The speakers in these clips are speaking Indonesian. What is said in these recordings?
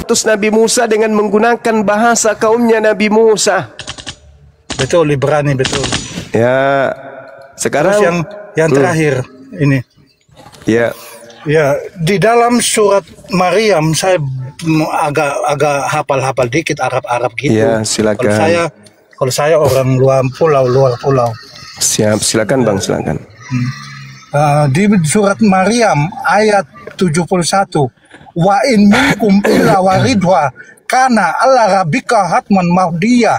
mengutus Nabi Musa dengan menggunakan bahasa kaumnya Nabi Musa. Betul, Ibrani, betul. Ya, sekarang terus yang terakhir ini. Ya. Ya, di dalam surat Maryam saya agak hafal dikit Arab gitu. Ya, silakan. Kalau saya orang luar pulau. Siap, silakan Bang, silakan. Di surat Maryam ayat 71, wa in minkum illa waridha kana ala rabbika hatman mahdiyah.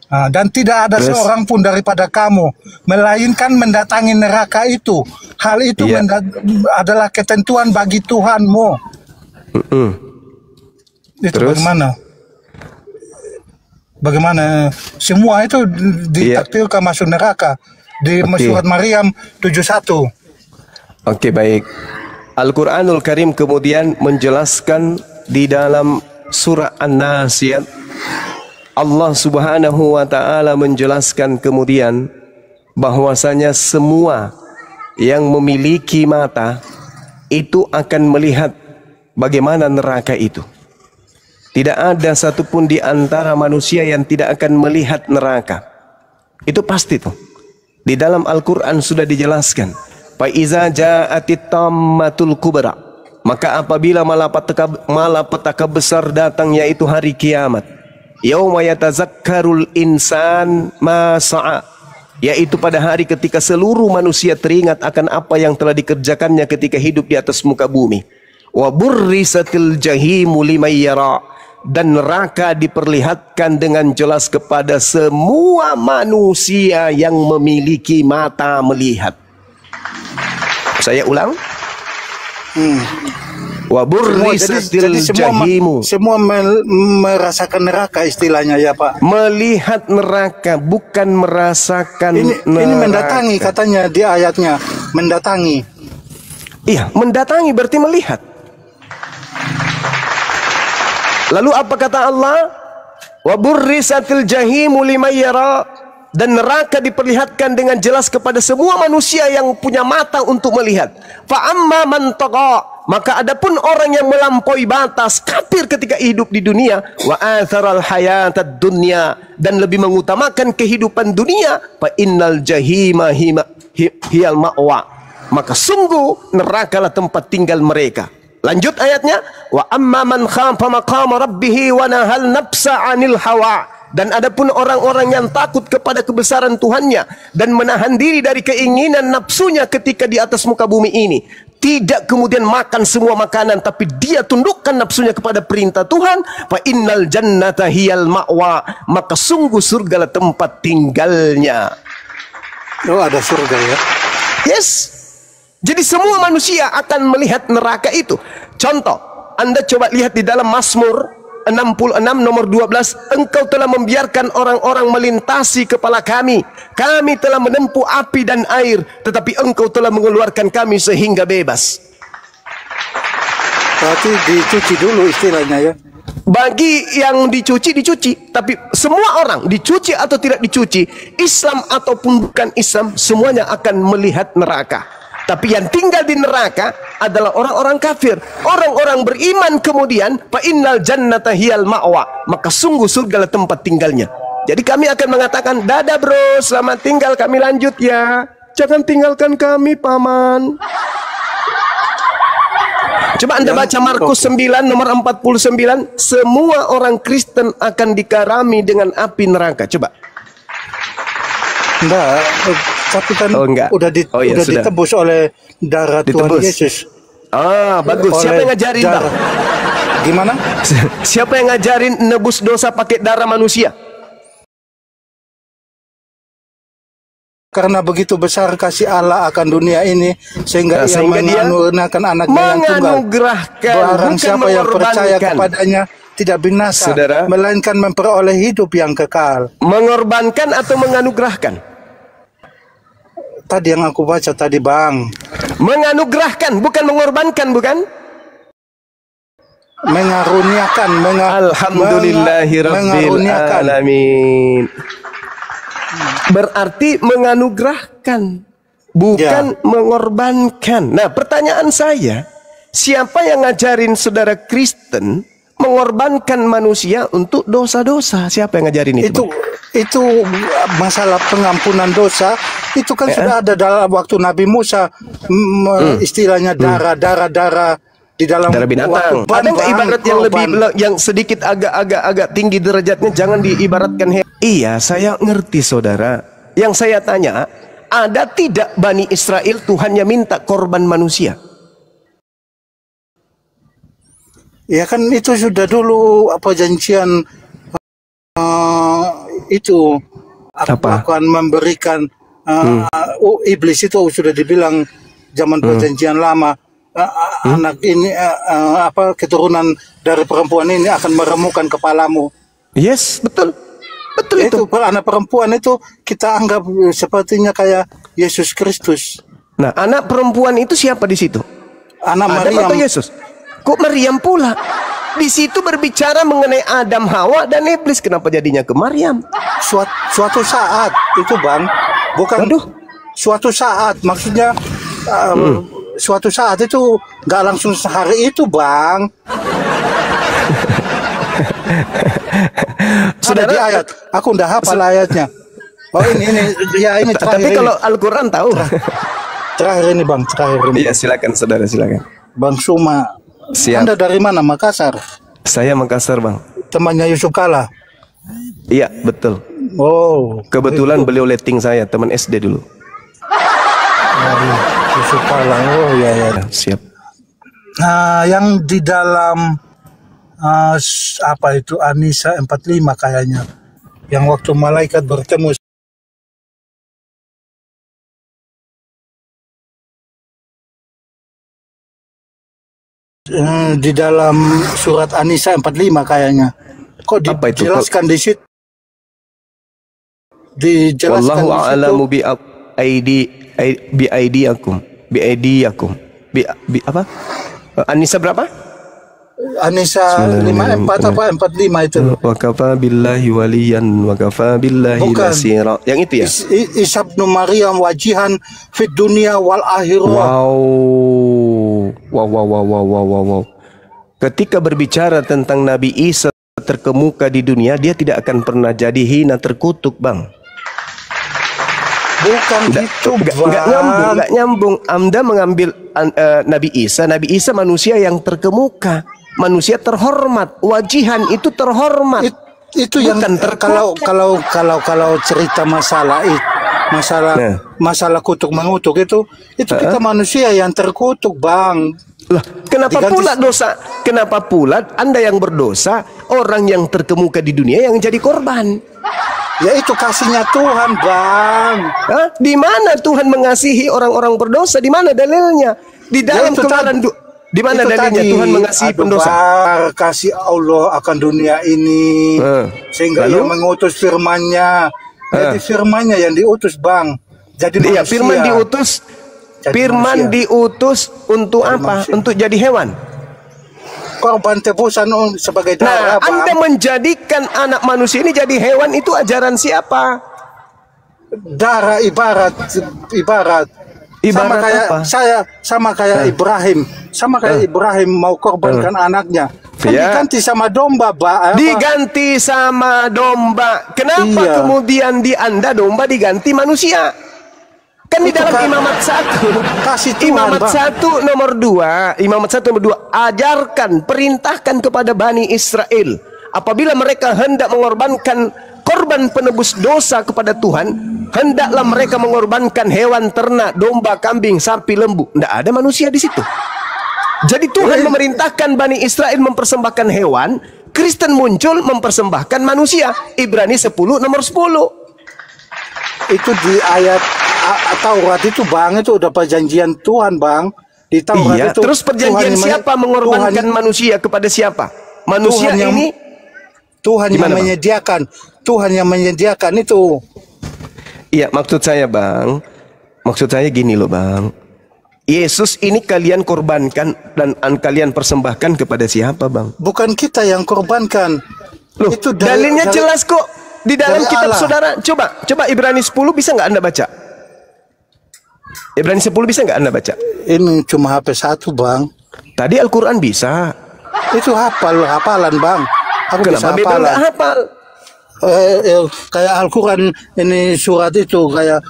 Dan tidak ada seorang pun daripada kamu melainkan mendatangi neraka itu. Hal itu adalah ketentuan bagi Tuhanmu. Itu bagaimana semua itu ditakdirkan masuk neraka di surat Maryam 71. Oke, baik. Al-Quranul Karim kemudian menjelaskan di dalam surah An-Nasiyat, Allah Subhanahu wa Ta'ala menjelaskan kemudian bahwasanya semua yang memiliki mata itu akan melihat bagaimana neraka itu. Tidak ada satupun di antara manusia yang tidak akan melihat neraka. Itu pasti tuh. Di dalam Al-Quran sudah dijelaskan. Faiza ja'atit tammatul kubra. Maka apabila malapetaka besar datang, yaitu hari kiamat. Yauma yatazakkarul insan ma sa'a. Yaitu pada hari ketika seluruh manusia teringat akan apa yang telah dikerjakannya ketika hidup di atas muka bumi. Wa burrisatil jahimu liman yara. Dan neraka diperlihatkan dengan jelas kepada semua manusia yang memiliki mata melihat. Saya ulang. Wa burrisatil jahimu. Semua merasakan neraka istilahnya ya Pak. Melihat neraka, bukan merasakan neraka. Ini mendatangi katanya di ayatnya, mendatangi. Iya, mendatangi berarti melihat. Lalu apa kata Allah? Wa burrisatil jahimu liman yara. Dan neraka diperlihatkan dengan jelas kepada semua manusia yang punya mata untuk melihat. Fa amma man tagha, maka adapun orang yang melampaui batas, kafir ketika hidup di dunia, wa atharal hayatad dunya, dan lebih mengutamakan kehidupan dunia, fa innal jahima hiyal ma'wa, maka sungguh nerakalah tempat tinggal mereka. Lanjut ayatnya, wa amma man khafa maqama rabbih wa nahal nafsa 'anil hawa. Dan adapun orang-orang yang takut kepada kebesaran Tuhannya dan menahan diri dari keinginan nafsunya ketika di atas muka bumi ini, tidak kemudian makan semua makanan, tapi dia tundukkan nafsunya kepada perintah Tuhan, fa innal jannata hiyal ma'wa, maka sungguh surgalah tempat tinggalnya. Oh, ada surga ya? Yes. Jadi semua manusia akan melihat neraka itu. Contoh, Anda coba lihat di dalam Mazmur 66 nomor 12, engkau telah membiarkan orang-orang melintasi kepala kami. Kami telah menempuh api dan air, tetapi engkau telah mengeluarkan kami sehingga bebas. Berarti dicuci dulu istilahnya ya. Bagi yang dicuci, tapi semua orang dicuci atau tidak dicuci, Islam ataupun bukan Islam, semuanya akan melihat neraka. Tapi yang tinggal di neraka adalah orang-orang kafir. Orang-orang beriman kemudian fa innal jannata hiyal ma'wa, maka sungguh surgalah tempat tinggalnya. Jadi kami akan mengatakan, dadah bro, selamat tinggal, kami lanjut ya. Jangan tinggalkan kami paman. Coba Anda baca Markus 9 nomor 49. Semua orang Kristen akan dikarami dengan api neraka. Coba. Enggak, tapi kan udah ditebus oleh darah Tuhan Yesus. Ah, bagus. Siapa yang ngajarin, Bang? Gimana? Siapa yang ngajarin nebus dosa pakai darah manusia? Karena begitu besar kasih Allah akan dunia ini, sehingga ia menganugerakan anaknya yang tunggal. Barang siapa yang percaya kepadanya tidak binasa, melainkan memperoleh hidup yang kekal. Mengorbankan atau menganugerahkan? Tadi yang aku baca tadi, Bang. Menganugerahkan, bukan mengorbankan, bukan? Mengaruniakan. Alhamdulillahirabbil alamin. Berarti menganugerahkan, bukan mengorbankan. Nah, pertanyaan saya, Siapa yang ngajarin saudara Kristen mengorbankan manusia untuk dosa-dosa? Siapa yang ngajarin itu? Itu masalah pengampunan dosa itu kan sudah ada dalam waktu Nabi Musa, istilahnya darah di dalam darah binatang. Ada nggak ibarat yang lebih yang sedikit agak tinggi derajatnya, jangan diibaratkan Iya, saya ngerti saudara. Yang saya tanya, ada tidak Bani Israel Tuhannya minta korban manusia? Ya kan itu sudah dulu perjanjian itu akan memberikan iblis itu sudah dibilang zaman perjanjian lama, anak ini keturunan dari perempuan ini akan meremukkan kepalamu. Yes, betul itu. Anak perempuan itu kita anggap sepertinya kayak Yesus Kristus. Nah, anak perempuan itu siapa di situ? Anak Maryam atau Yesus? Kok Maryam pula? Di situ berbicara mengenai Adam, Hawa, dan iblis. Kenapa jadinya ke Maryam? Suatu saat itu Bang, bukan suatu saat, maksudnya suatu saat itu nggak langsung sehari itu Bang. Saudara, di ayat, aku udah hafal ayatnya. Oh ini terakhir. Tapi kalau Al-Quran tahu. Terakhir ini Bang, terakhir ini. Iya, silakan saudara, silakan. Bang Suma. Siap. Anda dari mana? Makassar? Saya Makassar Bang. Temannya Yusuf Kala? Iya, betul. Oh. Kebetulan beliau letting saya, teman SD dulu. Yusuf Kala, oh ya. Siap. Nah, yang di dalam apa itu An-Nisa 45 kayaknya. Yang waktu malaikat bertemu di dalam surat An-Nisa 45 kayaknya. Kok dijelaskan di situ? Dijelaskan wallahu a'lamu bi aidiyakum. Apa? An-Nisa berapa? An-Nisa 54 apa 45 itu. Wa kafa billahi waliyan wa kafa billahi nasira. Yang itu ya? Isa bin Maryam wajihan fid dunya wal akhirah. Wow. Ketika berbicara tentang Nabi Isa terkemuka di dunia, dia tidak akan pernah jadi hina terkutuk, Bang. Bukan gitu, Bang. Nggak nyambung. Anda mengambil Nabi Isa manusia yang terkemuka, manusia terhormat. Wajihan itu terhormat. Itu yang kalau cerita masalah kutuk mengutuk itu kita manusia yang terkutuk, Bang. Lah, kenapa pula Anda yang berdosa, orang yang terkemuka di dunia yang jadi korban? Ya itu kasihnya Tuhan, Bang. Hah? Di mana Tuhan mengasihi orang-orang berdosa? Di mana dalilnya? Di dalam Keluaran di mana dalilnya Tuhan mengasihi pendosa? Kasih Allah akan dunia ini sehingga Ia mengutus firman-Nya. Jadi firman-Nya yang diutus, Bang. Jadi manusia. Firman diutus untuk apa? Manusia. Untuk jadi hewan. Korban tebusan sebagai darah. Nah, Anda menjadikan anak manusia ini jadi hewan, itu ajaran siapa? Darah ibarat sama kayak apa? sama kayak Ibrahim. Sama kayak Ibrahim mau korbankan anaknya. Kan diganti sama domba, Pak. Diganti sama domba. Kenapa kemudian di Anda domba diganti manusia? Kan di dalam Imamat 1 Imamat 1 nomor 2 ajarkan, perintahkan kepada Bani Israel, apabila mereka hendak mengorbankan korban penebus dosa kepada Tuhan, hendaklah mereka mengorbankan hewan ternak, domba, kambing, sapi, lembu. Tidak ada manusia di situ. Jadi Tuhan memerintahkan Bani Israel mempersembahkan hewan, Kristen muncul mempersembahkan manusia. Ibrani 10 nomor 10. Itu di ayat Taurat itu, Bang, itu udah perjanjian Tuhan, Bang. Di Taurat itu. Terus perjanjian siapa mengorbankan manusia kepada siapa? Manusia Tuhan yang menyediakan. Tuhan yang menyediakan itu. Iya, maksud saya, Bang. Maksud saya gini loh, Bang. Yesus ini kalian korbankan dan kalian persembahkan kepada siapa, Bang? Bukan kita yang korbankan. Loh, itu dalilnya jelas kok. Di dalam kitab Allah. Saudara, coba Ibrani 10 bisa nggak Anda baca? Ibrani 10 bisa nggak Anda baca? Ini cuma HP 1, Bang. Tadi Al-Quran bisa. Itu hafalan bang. Aku Kenapa bisa beda hafalan. nggak hafal? Kayak Al-Quran ini surat itu kayak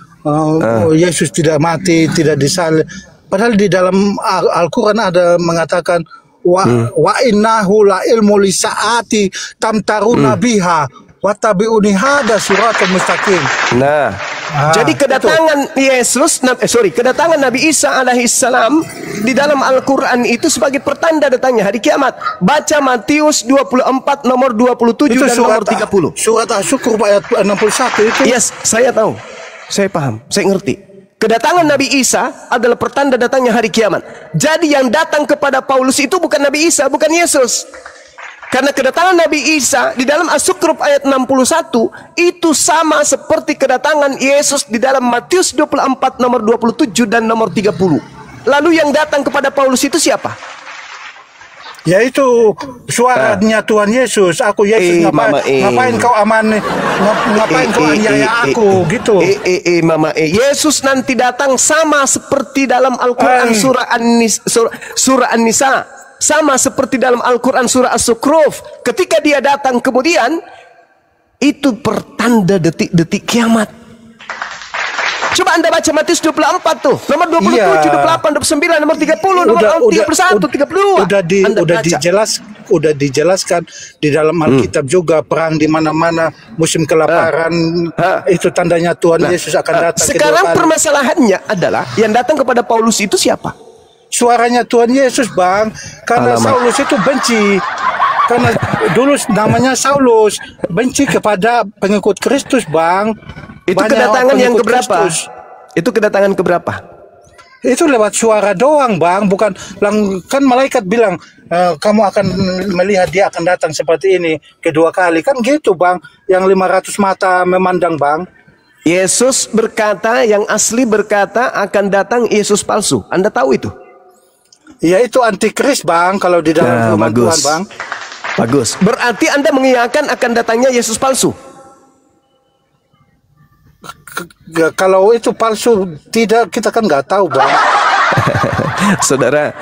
Yesus tidak mati, tidak disalib. Padahal di dalam Al-Quran ada mengatakan wa innahu la ilmu lisaati tamtaruna biha wa tabi'uni hada suratul mustaqim. Nah, jadi kedatangan kedatangan Nabi Isa alaihissalam di dalam Al-Quran itu sebagai pertanda datangnya hari kiamat. Baca Matius 24 nomor 27 itu dan nomor 30. Surat Asy-Syukur ayat 61 itu. Yes, saya tahu. Saya paham, saya ngerti. Kedatangan Nabi Isa adalah pertanda datangnya hari kiamat. Jadi yang datang kepada Paulus itu bukan Nabi Isa, bukan Yesus. Karena kedatangan Nabi Isa di dalam Asy-Syukur ayat 61 itu sama seperti kedatangan Yesus di dalam Matius 24 nomor 27 dan nomor 30. Lalu yang datang kepada Paulus itu siapa? Yaitu suaranya Tuhan Yesus. Aku Yesus, ngapain kau ngapain kau aniaya aku gitu. Yesus nanti datang sama seperti dalam Al-Quran surah An-Nisa, sama seperti dalam Al-Quran surah As-Zukhruf. Ketika dia datang kemudian itu pertanda detik-detik kiamat. Coba Anda baca Matius 24 tuh, nomor 27, 28, 29, nomor 30, nomor 31, 32. Udah dijelaskan di dalam Alkitab juga, perang di mana-mana, musim kelaparan, itu tandanya Tuhan Yesus akan datang. Sekarang permasalahannya adalah yang datang kepada Paulus itu siapa? Suaranya Tuhan Yesus bang, karena Saulus itu benci. Karena dulu namanya Saulus, benci kepada pengikut Kristus bang. Itu kedatangan yang keberapa? Itu kedatangan keberapa? Itu lewat suara doang bang, bukan kan malaikat bilang kamu akan melihat dia akan datang seperti ini kedua kali, kan gitu bang, yang 500 mata memandang bang. Yesus berkata, yang asli berkata akan datang Yesus palsu. Anda tahu itu? Ya itu antikris bang, kalau di dalam firman Tuhan bang. Bagus. Berarti Anda mengiyakan akan datangnya Yesus palsu. Kalau itu palsu, tidak, kita kan nggak tahu bang. Saudara,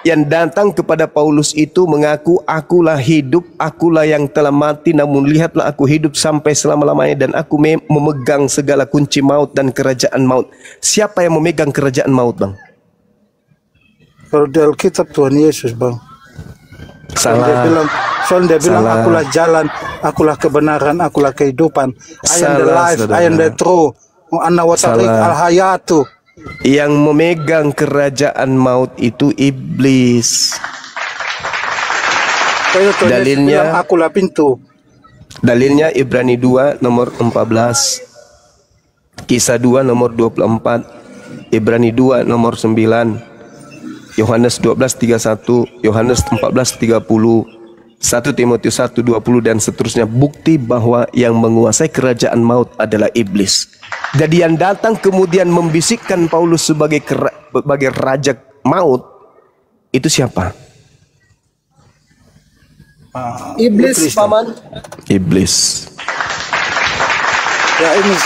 yang datang kepada Paulus itu mengaku, akulah hidup, akulah yang telah mati, namun lihatlah aku hidup sampai selama-lamanya dan aku memegang segala kunci maut dan kerajaan maut. Siapa yang memegang kerajaan maut bang? Kalau di Alkitab Tuhan Yesus bang. Salah. Soalnya dia bilang akulah jalan, akulah kebenaran, akulah kehidupan. I am the life, I am the truth. Anna wa tariq al-hayatu. Yang memegang kerajaan maut itu iblis. Dalilnya akulah pintu. Dalilnya Ibrani 2 nomor 14, Kisah 2 nomor 24, Ibrani 2 nomor 9, Yohanes 12:31, Yohanes 14:30, 1 Timotius 1:20 dan seterusnya. Bukti bahwa yang menguasai kerajaan maut adalah iblis. Jadi yang datang kemudian membisikkan Paulus sebagai raja maut itu siapa? Iblis paman. Iblis. Ya ini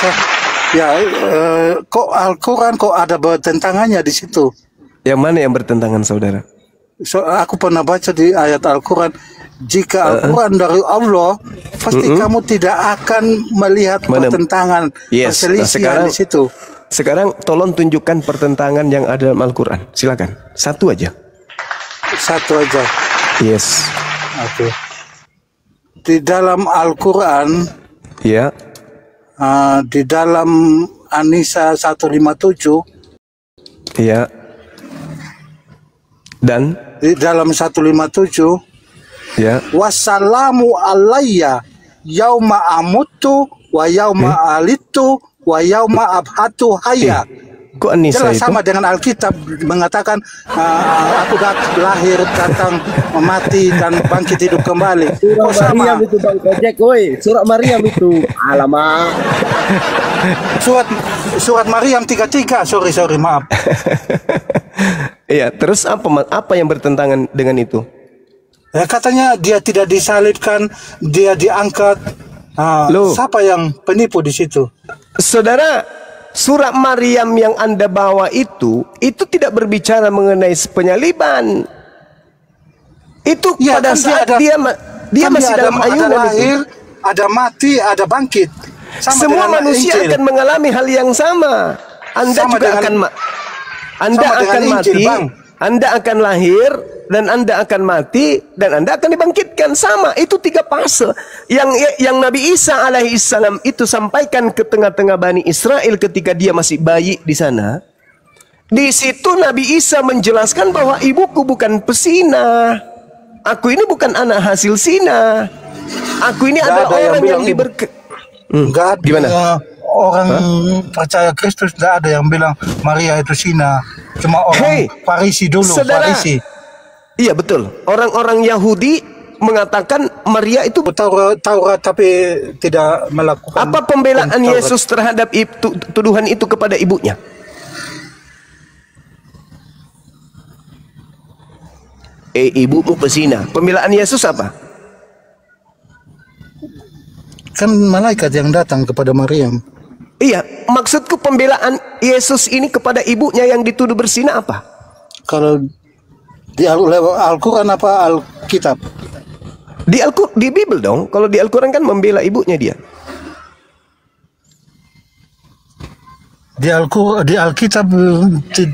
kok Al-Quran kok ada bertentangannya di situ? Yang mana yang bertentangan saudara? Aku pernah baca di ayat Al-Quran, jika Al-Quran dari Allah, pasti kamu tidak akan melihat pertentangan, perselisihan di situ. Sekarang tolong tunjukkan pertentangan yang ada dalam Al-Quran. Silakan, satu aja. Satu aja. Yes. Oke. Di dalam Al-Quran, ya. Di dalam An-Nisa 157, ya. Dan di dalam 157, ya, wassalamu alayya yauma amutu wa yauma alitu wa yauma abhatu hayya. Kok An-Nisa jelas itu? Sama dengan Alkitab mengatakan aku lahir, datang, mati dan bangkit hidup kembali. Surah Maryam itu Bang Kojek, woi. Surah Maryam itu. Alamak. Surat Maryam 33. Sorry, maaf. Iya, terus apa yang bertentangan dengan itu? Ya, katanya dia tidak disalibkan, dia diangkat. Siapa yang penipu di situ? Saudara, surat Maryam yang Anda bawa itu tidak berbicara mengenai penyaliban. Itu ya, pada kan saat dia masih dalam ayunan ada lahir, ada mati, ada bangkit. Semua manusia akan mengalami hal yang sama. Anda sama juga dengan, Anda akan mati, Bang. Anda akan lahir, dan Anda akan mati, dan Anda akan dibangkitkan. Sama, itu 3 fase yang Nabi Isa alaihissalam itu sampaikan ke tengah-tengah Bani Israel ketika dia masih bayi di sana. Di situ Nabi Isa menjelaskan bahwa ibuku bukan pesina. Aku ini bukan anak hasil zina. Aku ini adalah orang yang Enggak ada. Gimana? Orang percaya Kristus tidak ada yang bilang Maria itu zina. Cuma orang Farisi dulu, saudara, Farisi. Iya betul. Orang-orang Yahudi mengatakan Maria itu Taurat tapi tidak melakukan. Apa pembelaan Yesus terhadap tuduhan itu kepada ibunya? Ibumu pesina. Pembelaan Yesus apa? Kan malaikat yang datang kepada Maryam. Iya, maksudku pembelaan Yesus ini kepada ibunya yang dituduh berzina apa? Kalau di Al-Quran apa Alkitab? Di Bible dong. Kalau di Al-Quran kan membela ibunya dia. Di Alkitab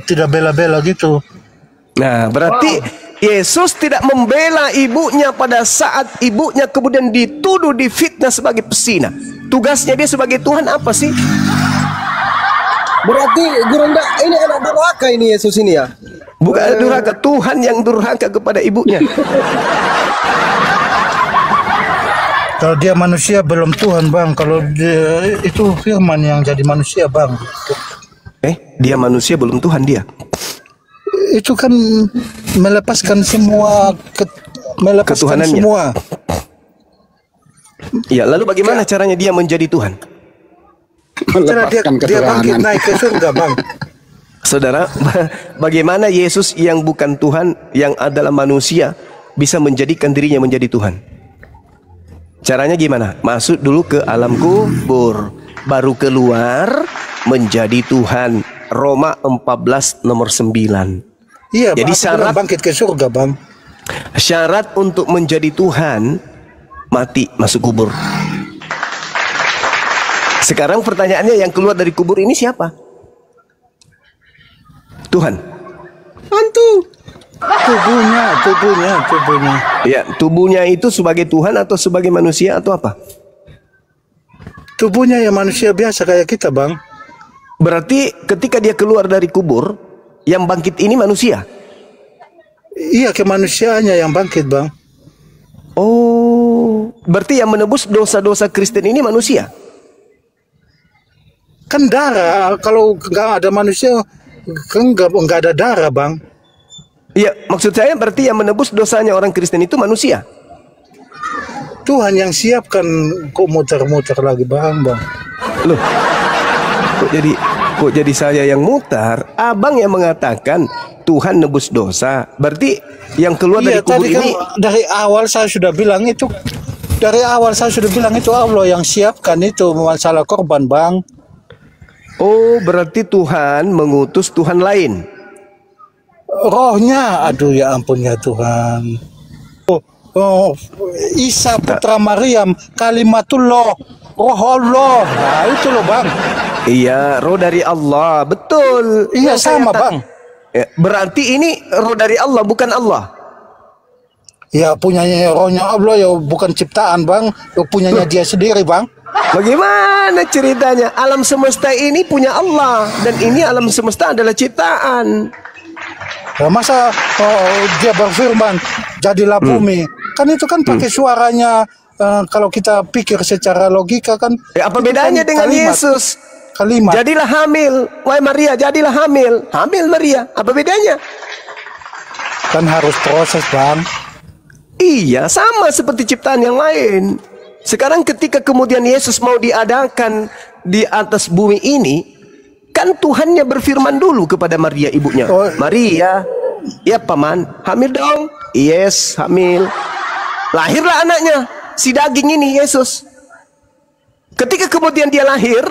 tidak bela-bela gitu. Nah, berarti Yesus tidak membela ibunya pada saat ibunya kemudian dituduh, difitnah sebagai pesina. Tugasnya dia sebagai Tuhan apa sih? Berarti Gurunda ini anak durhaka ini Yesus ini ya? Bukan durhaka, Tuhan yang durhaka kepada ibunya. Kalau dia manusia belum Tuhan, Bang. Kalau dia itu firman yang jadi manusia, Bang. Dia manusia belum Tuhan dia. Itu kan melepaskan semua ketuhanannya. Semua. Ya, lalu bagaimana caranya dia menjadi Tuhan? Dia bangkit naik ke surga, Bang. Saudara, bagaimana Yesus yang bukan Tuhan, yang adalah manusia, bisa menjadikan dirinya menjadi Tuhan? Caranya gimana? Masuk dulu ke alam kubur, baru keluar menjadi Tuhan. Roma 14 nomor 9. Iya, jadi syarat bangkit ke surga, Bang. Syarat untuk menjadi Tuhan mati, masuk kubur. Sekarang pertanyaannya, yang keluar dari kubur ini siapa? Tuhan. Hantu. Tubuhnya. Ya, tubuhnya itu sebagai Tuhan atau sebagai manusia atau apa? Tubuhnya ya manusia biasa kayak kita, Bang. Berarti ketika dia keluar dari kubur, yang bangkit ini manusia? Iya, kemanusiaannya yang bangkit, Bang. Oh, berarti yang menebus dosa-dosa Kristen ini manusia? Kan darah, kalau nggak ada manusia, kan nggak ada darah, Bang. Iya, maksud saya berarti yang menebus dosanya orang Kristen itu manusia? Tuhan yang siapkan, kok muter-muter lagi, Bang. Loh, kok jadi saya yang mutar? Abang yang mengatakan Tuhan nebus dosa. Berarti yang keluar dari kubur tadi ini kan dari awal saya sudah bilang itu. Dari awal saya sudah bilang itu Allah yang siapkan itu masalah korban, Bang. Oh, berarti Tuhan mengutus Tuhan lain. Rohnya, aduh ya ampun ya Tuhan. Isa putra Maryam, kalimatullah, roh Allah. Nah, itu loh, Bang. Iya, roh dari Allah, betul. Iya, sama, Bang. Ya, berarti ini roh dari Allah, bukan Allah. Ya, punyanya rohnya Allah ya, bukan ciptaan, Bang. Punyanya dia sendiri, Bang. Bagaimana ceritanya? Alam semesta ini punya Allah, dan ini alam semesta adalah ciptaan. Ya, masa dia berfirman, jadilah bumi. Kan itu kan pakai suaranya, kalau kita pikir secara logika kan. Apa bedanya dengan kalimat, Yesus? Kalimat. Jadilah hamil, wahai Maria, jadilah hamil. Hamil Maria, apa bedanya? Kan harus proses, Bang. Iya, sama seperti ciptaan yang lain. Sekarang ketika kemudian Yesus mau diadakan di atas bumi ini, kan Tuhannya berfirman dulu kepada Maria ibunya. Maria, ya paman, hamil dong. Yes, hamil. Lahirlah anaknya, si daging ini, Yesus. Ketika kemudian dia lahir,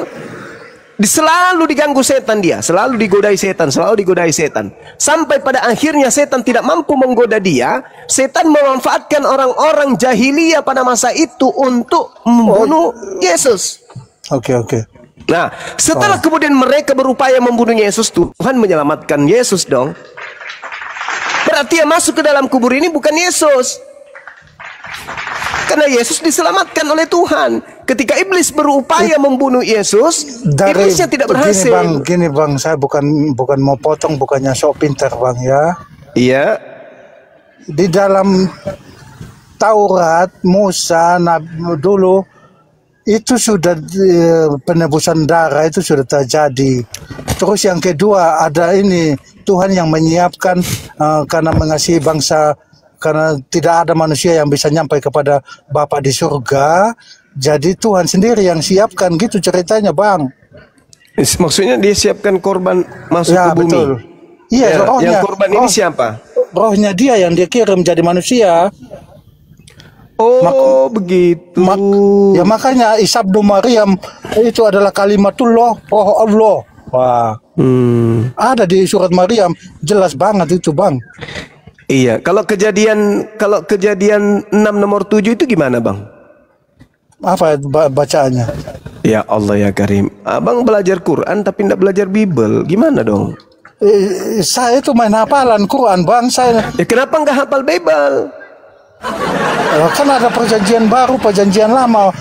Selalu diganggu setan dia, selalu digodai setan, selalu digodai setan. Sampai pada akhirnya setan tidak mampu menggoda dia. Setan memanfaatkan orang-orang jahiliyah pada masa itu untuk membunuh Yesus. Oke. Nah, setelah kemudian mereka berupaya membunuh Yesus, Tuhan menyelamatkan Yesus dong. Berarti yang masuk ke dalam kubur ini bukan Yesus. Karena Yesus diselamatkan oleh Tuhan. Ketika iblis berupaya membunuh Yesus, iblisnya tidak berhasil. Gini bang, saya bukan mau potong, bukannya sok pintar bang ya. Iya. Di dalam Taurat Musa dulu itu sudah penebusan darah itu sudah terjadi. Terus yang kedua ada ini Tuhan yang menyiapkan karena mengasihi bangsa. Karena tidak ada manusia yang bisa nyampai kepada Bapa di surga, jadi Tuhan sendiri yang siapkan gitu ceritanya bang. Maksudnya dia siapkan korban masuk ke bumi. Betul. Iya, rohnya. Yang korban ini siapa? Rohnya dia yang dia kirim jadi manusia. Oh, begitu. Ya makanya Isabdu Maryam itu adalah kalimatullah, roh Allah. Wah. Ada di surat Maryam, jelas banget itu bang. Iya, kalau kejadian 6 nomor 7 itu gimana bang? Apa bacaannya? Ya Allah ya Karim, abang belajar Quran tapi tidak belajar Bible, gimana dong? Saya itu main hafalan Quran bang, saya. Ya kenapa nggak hafal Bible? Kan ada perjanjian baru, perjanjian lama.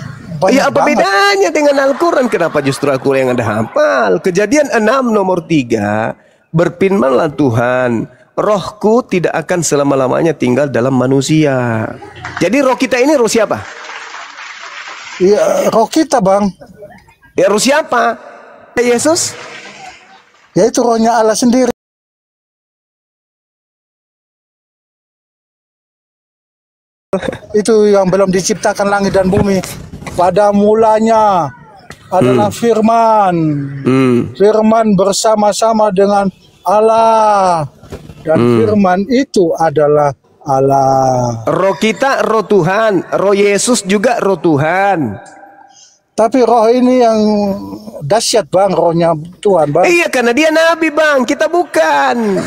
Ya apa bedanya dengan Al-Quran? Kenapa justru Al-Quran yang ada hafal? Kejadian 6 nomor 3, berfirmanlah Tuhan, rohku tidak akan selama-lamanya tinggal dalam manusia. Jadi roh kita ini roh siapa? Ya, roh kita bang. Ya roh siapa? Yesus? Ya itu rohnya Allah sendiri. Itu yang belum diciptakan langit dan bumi. Pada mulanya adalah firman. Firman bersama-sama dengan Allah. Dan firman itu adalah Allah. Roh kita roh Tuhan, roh Yesus juga roh Tuhan. Tapi roh ini yang dahsyat bang, rohnya Tuhan bang. Iya, karena dia nabi bang, kita bukan.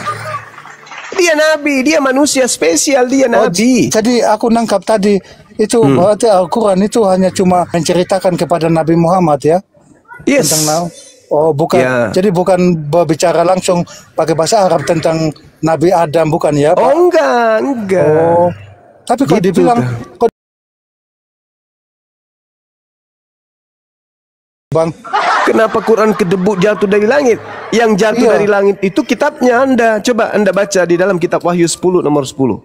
Dia nabi, dia manusia spesial, dia nabi. Jadi aku nangkap tadi itu berarti Al-Quran itu hanya cuma menceritakan kepada Nabi Muhammad ya. Yes. Tentang Oh bukan, jadi bukan berbicara langsung pakai bahasa Arab tentang Nabi Adam bukan ya Pak? Oh enggak. Oh, tapi kalau gitu dibilang bang, kenapa Quran kedebuk jatuh dari langit? Yang jatuh dari langit itu kitabnya Anda. Coba Anda baca di dalam kitab Wahyu 10 nomor 10.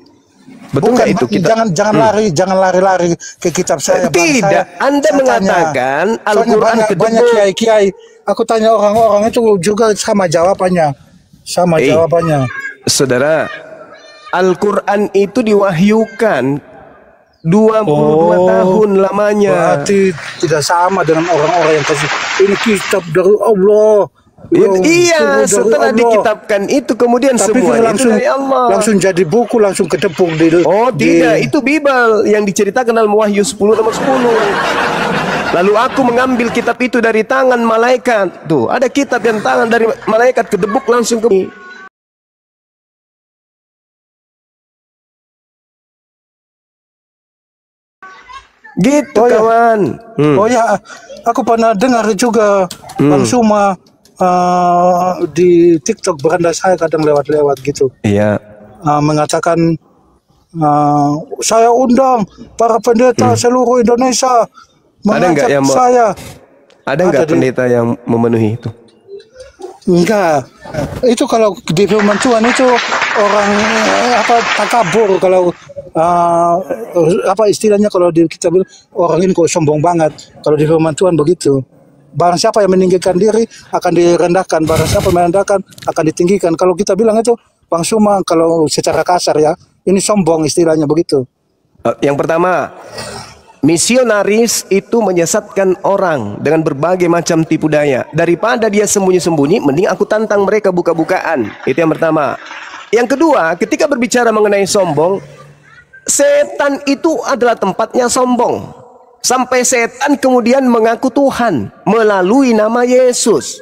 Betul nggak itu kitab? Jangan lari ke kitab saya. Tidak, Anda mengatakan Al-Quran kedebuk. Banyak kiai-kiai. Aku tanya orang-orang itu juga sama jawabannya. Saudara, Al-Quran itu diwahyukan 22 tahun lamanya. Berarti tidak sama dengan orang-orang yang kasih ini kitab dari Allah. Iya, setelah dikitabkan itu kemudian semua itu dari Allah. Langsung jadi buku, langsung ketepung di. Oh tidak, itu Bible yang diceritakan dalam Wahyu 10 nomor 10. Lalu aku mengambil kitab itu dari tangan malaikat. Tuh, ada kitab yang tangan dari malaikat kedebuk langsung ke gitu kawan. Oh ya, aku pernah dengar juga Bang Suma di TikTok beranda saya kadang lewat-lewat gitu. Iya. Mengatakan saya undang para pendeta seluruh Indonesia mengajak saya. Ada nggak pendeta yang memenuhi itu? Enggak. Itu kalau di firman Tuhan itu orang takabur kalau istilahnya kalau kita bilang orang ini kok sombong banget. Kalau di firman Tuhan begitu. Barang siapa yang meninggikan diri akan direndahkan, barang siapa yang merendahkan akan ditinggikan. Kalau kita bilang itu Bang Suma kalau secara kasar ya, ini sombong istilahnya begitu. Yang pertama, misionaris itu menyesatkan orang dengan berbagai macam tipu daya. Daripada dia sembunyi-sembunyi, mending aku tantang mereka buka-bukaan. Itu yang pertama. Yang kedua, ketika berbicara mengenai sombong, setan itu adalah tempatnya sombong. Sampai setan kemudian mengaku Tuhan melalui nama Yesus.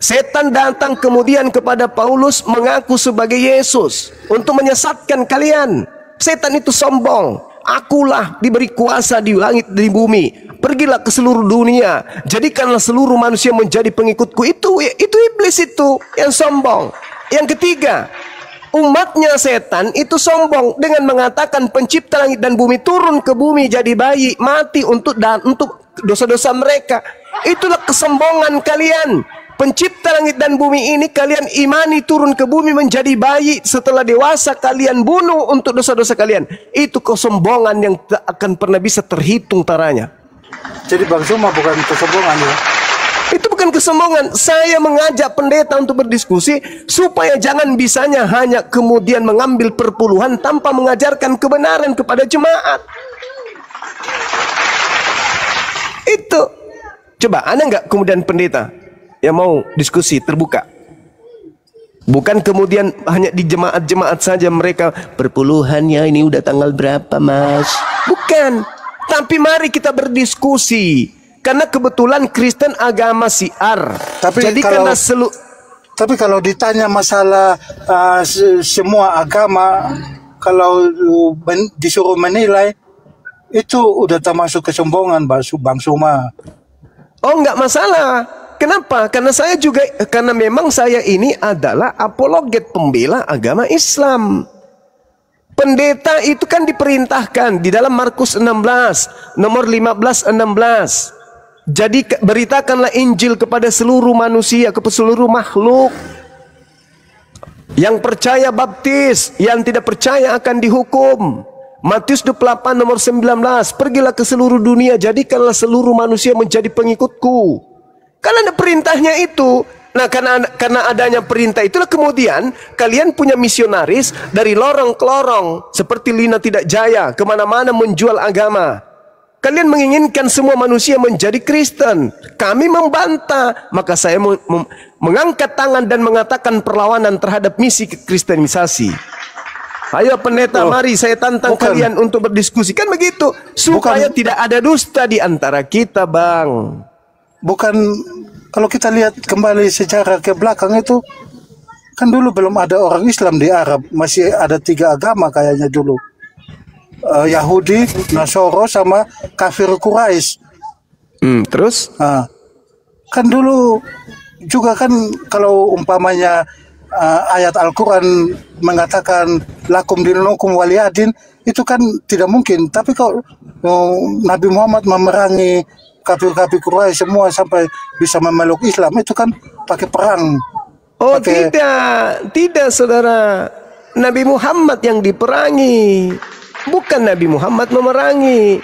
Setan datang kemudian kepada Paulus mengaku sebagai Yesus untuk menyesatkan kalian. Setan itu sombong. Akulah diberi kuasa di langit dan di bumi. Pergilah ke seluruh dunia, jadikanlah seluruh manusia menjadi pengikutku. Itu iblis itu yang sombong. Yang ketiga, umatnya setan itu sombong dengan mengatakan pencipta langit dan bumi turun ke bumi jadi bayi, mati untuk dosa-dosa mereka. Itulah kesombongan kalian. Pencipta langit dan bumi ini kalian imani turun ke bumi menjadi bayi, setelah dewasa kalian bunuh untuk dosa-dosa kalian. Itu kesombongan yang tak akan pernah bisa terhitung taranya. Jadi Bang Suma bukan kesombongan ya? Itu bukan kesombongan. Saya mengajak pendeta untuk berdiskusi supaya jangan bisanya hanya kemudian mengambil perpuluhan tanpa mengajarkan kebenaran kepada jemaat. Itu. Coba, ada nggak kemudian pendeta yang mau diskusi terbuka? Bukan kemudian hanya di jemaat-jemaat saja mereka perpuluhannya ini udah tanggal berapa mas? Bukan. Tapi mari kita berdiskusi. Karena kebetulan Kristen agama siar. Jadi tapi kalau ditanya masalah semua agama, kalau disuruh menilai, itu udah termasuk kesombongan Bang Suma. Oh, enggak masalah. Kenapa? Karena memang saya ini adalah apologet, pembela agama Islam. Pendeta itu kan diperintahkan di dalam Markus 16, nomor 15-16. Jadi beritakanlah Injil kepada seluruh manusia, kepada seluruh makhluk. Yang percaya baptis, yang tidak percaya akan dihukum. Matius 28 nomor 19, pergilah ke seluruh dunia, jadikanlah seluruh manusia menjadi pengikutku. Kan ada perintahnya itu. Nah, karena adanya perintah itulah kemudian kalian punya misionaris dari lorong ke lorong, seperti Lina Tidak Jaya, kemana-mana menjual agama. Kalian menginginkan semua manusia menjadi Kristen. Kami membantah. Maka saya mengangkat tangan dan mengatakan perlawanan terhadap misi kekristenisasi. Ayo pendeta, mari saya tantang kalian untuk berdiskusi. Kan begitu, supaya tidak ada dusta di antara kita, Bang. Bukan, kalau kita lihat kembali sejarah ke belakang itu, kan dulu belum ada orang Islam di Arab. Masih ada 3 agama kayaknya dulu. Yahudi, Nasoro, sama kafir Quraisy. Terus? Kan dulu juga kan kalau umpamanya ayat Al-Quran mengatakan lakum dinukum waliyadin, itu kan tidak mungkin. Tapi kalau Nabi Muhammad memerangi kafir-kafir Quraisy semua sampai bisa memeluk Islam, itu kan pakai perang. Oh, tidak saudara. Nabi Muhammad yang diperangi, bukan Nabi Muhammad memerangi.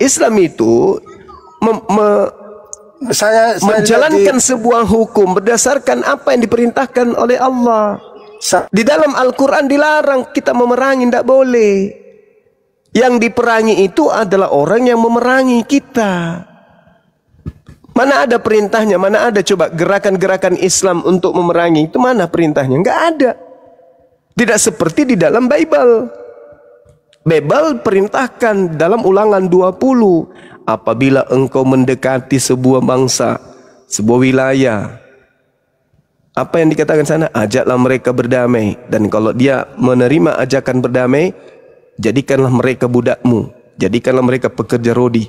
Islam itu menjalankan sebuah hukum berdasarkan apa yang diperintahkan oleh Allah. Di dalam Al-Quran dilarang kita memerangi, tidak boleh. Yang diperangi itu adalah orang yang memerangi kita. Mana ada perintahnya? Mana ada coba gerakan-gerakan Islam untuk memerangi? Itu mana perintahnya? Enggak ada. Tidak seperti di dalam Bible. Bible perintahkan dalam Ulangan 20. Apabila engkau mendekati sebuah bangsa, sebuah wilayah, apa yang dikatakan sana? Ajaklah mereka berdamai. Dan kalau dia menerima ajakan berdamai, jadikanlah mereka budakmu, jadikanlah mereka pekerja rodi.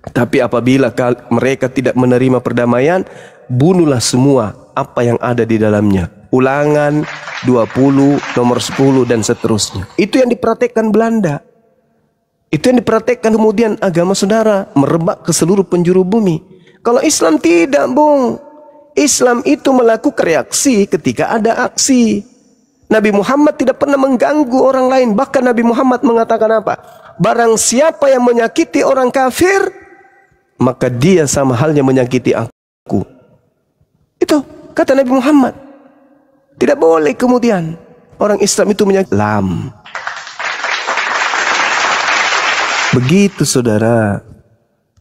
Tapi apabila mereka tidak menerima perdamaian, bunuhlah semua apa yang ada di dalamnya. Ulangan 20 nomor 10 dan seterusnya. Itu yang dipraktekkan Belanda. Itu yang dipraktekkan kemudian agama saudara merebak ke seluruh penjuru bumi. Kalau Islam tidak, Bung. Islam itu melakukan reaksi ketika ada aksi. Nabi Muhammad tidak pernah mengganggu orang lain. Bahkan Nabi Muhammad mengatakan apa? Barang siapa yang menyakiti orang kafir, maka dia sama halnya menyakiti aku. Itu kata Nabi Muhammad. Tidak boleh kemudian orang Islam itu menyakiti Islam. Begitu saudara.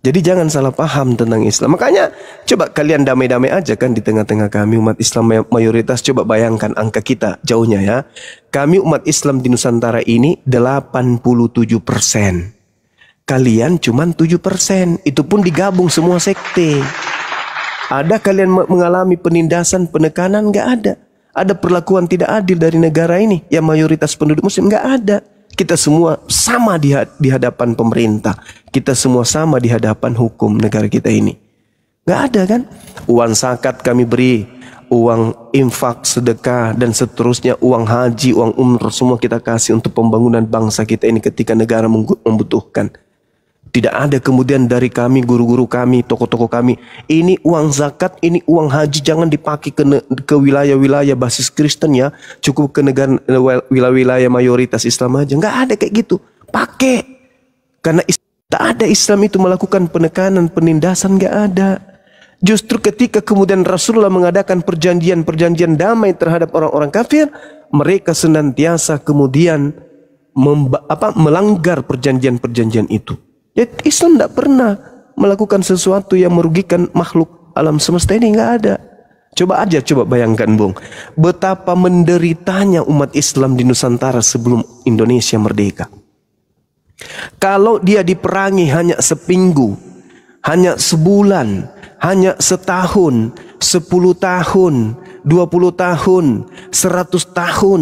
Jadi jangan salah paham tentang Islam. Makanya coba kalian damai-damai aja kan di tengah-tengah kami umat Islam mayoritas. Coba bayangkan angka kita jauhnya ya. Kami umat Islam di Nusantara ini 87%. Kalian cuma 7%. Itu pun digabung semua sekte. Ada kalian mengalami penindasan, penekanan? Nggak ada. Ada perlakuan tidak adil dari negara ini yang mayoritas penduduk muslim? Nggak ada. Kita semua sama di hadapan pemerintah. Kita semua sama di hadapan hukum negara kita ini. Nggak ada kan? Uang zakat kami beri, uang infak, sedekah, dan seterusnya, uang haji, uang umroh, semua kita kasih untuk pembangunan bangsa kita ini ketika negara membutuhkan. Tidak ada kemudian dari kami, guru-guru kami, tokoh-tokoh kami, ini uang zakat, ini uang haji jangan dipakai ke wilayah-wilayah basis Kristen ya, cukup ke negara wilayah-wilayah mayoritas Islam aja. Nggak ada kayak gitu. Pakai. Karena tak ada Islam itu melakukan penekanan, penindasan, nggak ada. Justru ketika kemudian Rasulullah mengadakan perjanjian-perjanjian damai terhadap orang-orang kafir, mereka senantiasa kemudian melanggar perjanjian-perjanjian itu. Ya, Islam tidak pernah melakukan sesuatu yang merugikan makhluk alam semesta ini, nggak ada. Coba bayangkan Bung, betapa menderitanya umat Islam di Nusantara sebelum Indonesia merdeka. Kalau dia diperangi hanya seminggu, hanya sebulan, hanya setahun, 10 tahun, 20 tahun, 100 tahun,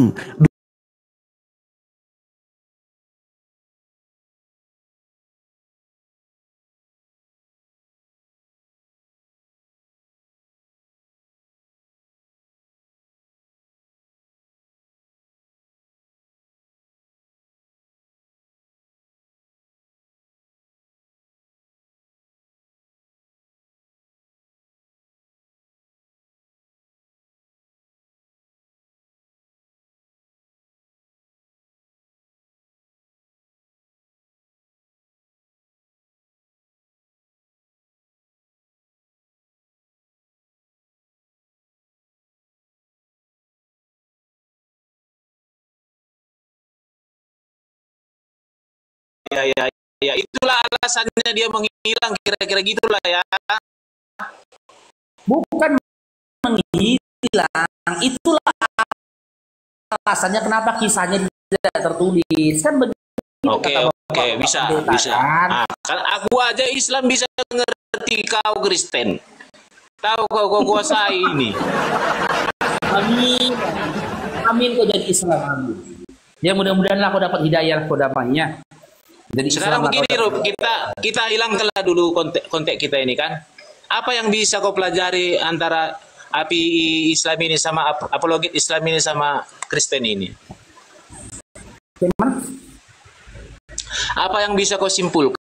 Ya, itulah alasannya dia menghilang, kira-kira gitulah ya. Bukan menghilang, itulah alasannya kenapa kisahnya tidak tertulis kan begitu. Oke, bisa. Nah, kan aku aja Islam bisa ngerti, kau Kristen. Tahu kau kuasai ini. Amin kau jadi Islam, amin. Ya mudah-mudahan kau dapat hidayah, kau dapatnya. Jadi sekarang begini Rob, kita hilangkanlah dulu konteks kita ini kan. Apa yang bisa kau pelajari antara API Islam ini sama apologet Islam ini sama Kristen ini? Apa yang bisa kau simpulkan?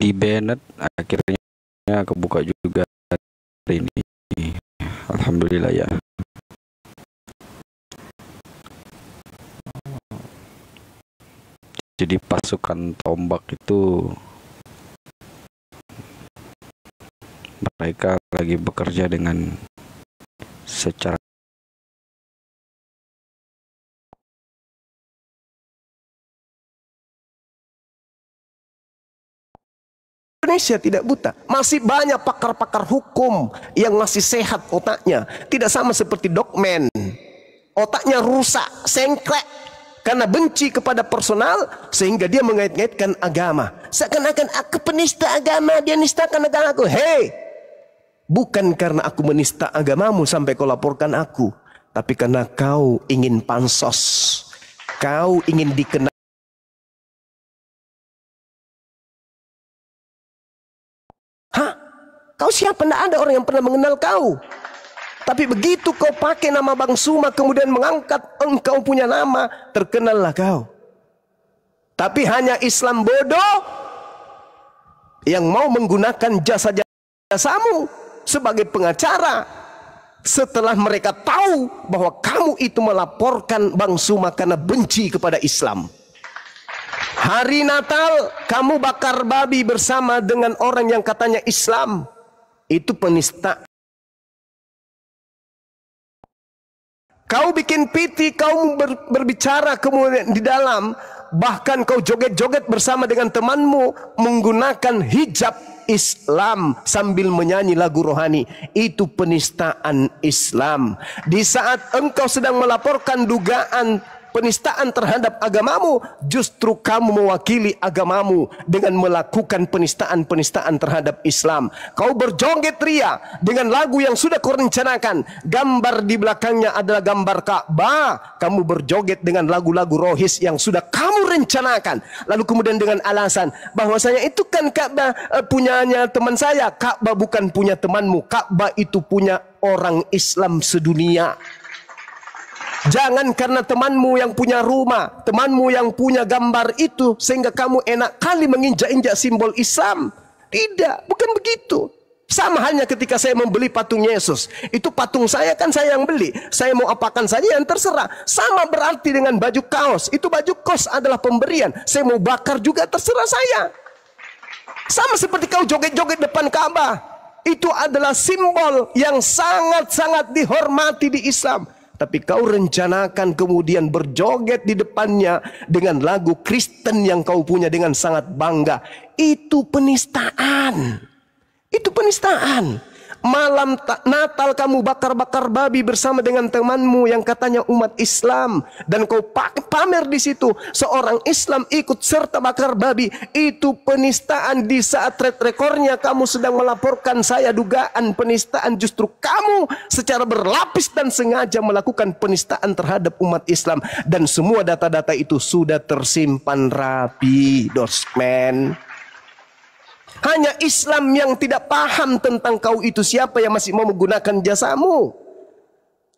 di Bennett, akhirnya kebuka juga hari ini. Alhamdulillah ya. Jadi pasukan tombak itu mereka lagi bekerja dengan secara Indonesia tidak buta. Masih banyak pakar-pakar hukum yang masih sehat otaknya. Tidak sama seperti dogman. Otaknya rusak, sengklek. Karena benci kepada personal, sehingga dia mengait-ngaitkan agama. Seakan-akan aku penista agama, dia nistakan agamaku. Hei, bukan karena aku menista agamamu sampai kau laporkan aku. Tapi karena kau ingin pansos. Kau ingin dikenal. Kau siapa? Tidak ada orang yang pernah mengenal kau. Tapi begitu kau pakai nama Bang Suma, kemudian mengangkat engkau punya nama, terkenallah kau. Tapi hanya Islam bodoh yang mau menggunakan jasa-jasamu sebagai pengacara. Setelah mereka tahu bahwa kamu itu melaporkan Bang Suma karena benci kepada Islam. Hari Natal kamu bakar babi bersama dengan orang yang katanya Islam. Itu penista. Kau bikin piti, kau berbicara kemudian di dalam, bahkan kau joget-joget bersama dengan temanmu menggunakan hijab Islam sambil menyanyi lagu rohani. Itu penistaan Islam. Di saat engkau sedang melaporkan dugaan penistaan terhadap agamamu, justru kamu mewakili agamamu dengan melakukan penistaan-penistaan terhadap Islam. Kau berjoget ria dengan lagu yang sudah kau rencanakan. Gambar di belakangnya adalah gambar Ka'bah. Kamu berjoget dengan lagu-lagu rohis yang sudah kamu rencanakan. Lalu kemudian dengan alasan bahwasanya itu kan Ka'bah punyanya teman saya. Ka'bah bukan punya temanmu. Ka'bah itu punya orang Islam sedunia. Jangan karena temanmu yang punya rumah, temanmu yang punya gambar itu, sehingga kamu enak kali menginjak-injak simbol Islam. Tidak, bukan begitu. Sama halnya ketika saya membeli patung Yesus. Itu patung saya, kan saya yang beli. Saya mau apakan saja yang terserah. Sama berarti dengan baju kaos. Itu baju kaos adalah pemberian. Saya mau bakar juga terserah saya. Sama seperti kau joget-joget depan Ka'bah. Itu adalah simbol yang sangat-sangat dihormati di Islam. Tapi kau rencanakan kemudian berjoget di depannya dengan lagu Kristen yang kau punya dengan sangat bangga. Itu penistaan. Itu penistaan. Malam Natal kamu bakar-bakar babi bersama dengan temanmu yang katanya umat Islam, dan kau pamer di situ seorang Islam ikut serta bakar babi. Itu penistaan. Di saat rekornya kamu sedang melaporkan saya dugaan penistaan, justru kamu secara berlapis dan sengaja melakukan penistaan terhadap umat Islam, dan semua data-data itu sudah tersimpan rapi, dosmen. Hanya Islam yang tidak paham tentang kau itu siapa yang masih mau menggunakan jasamu.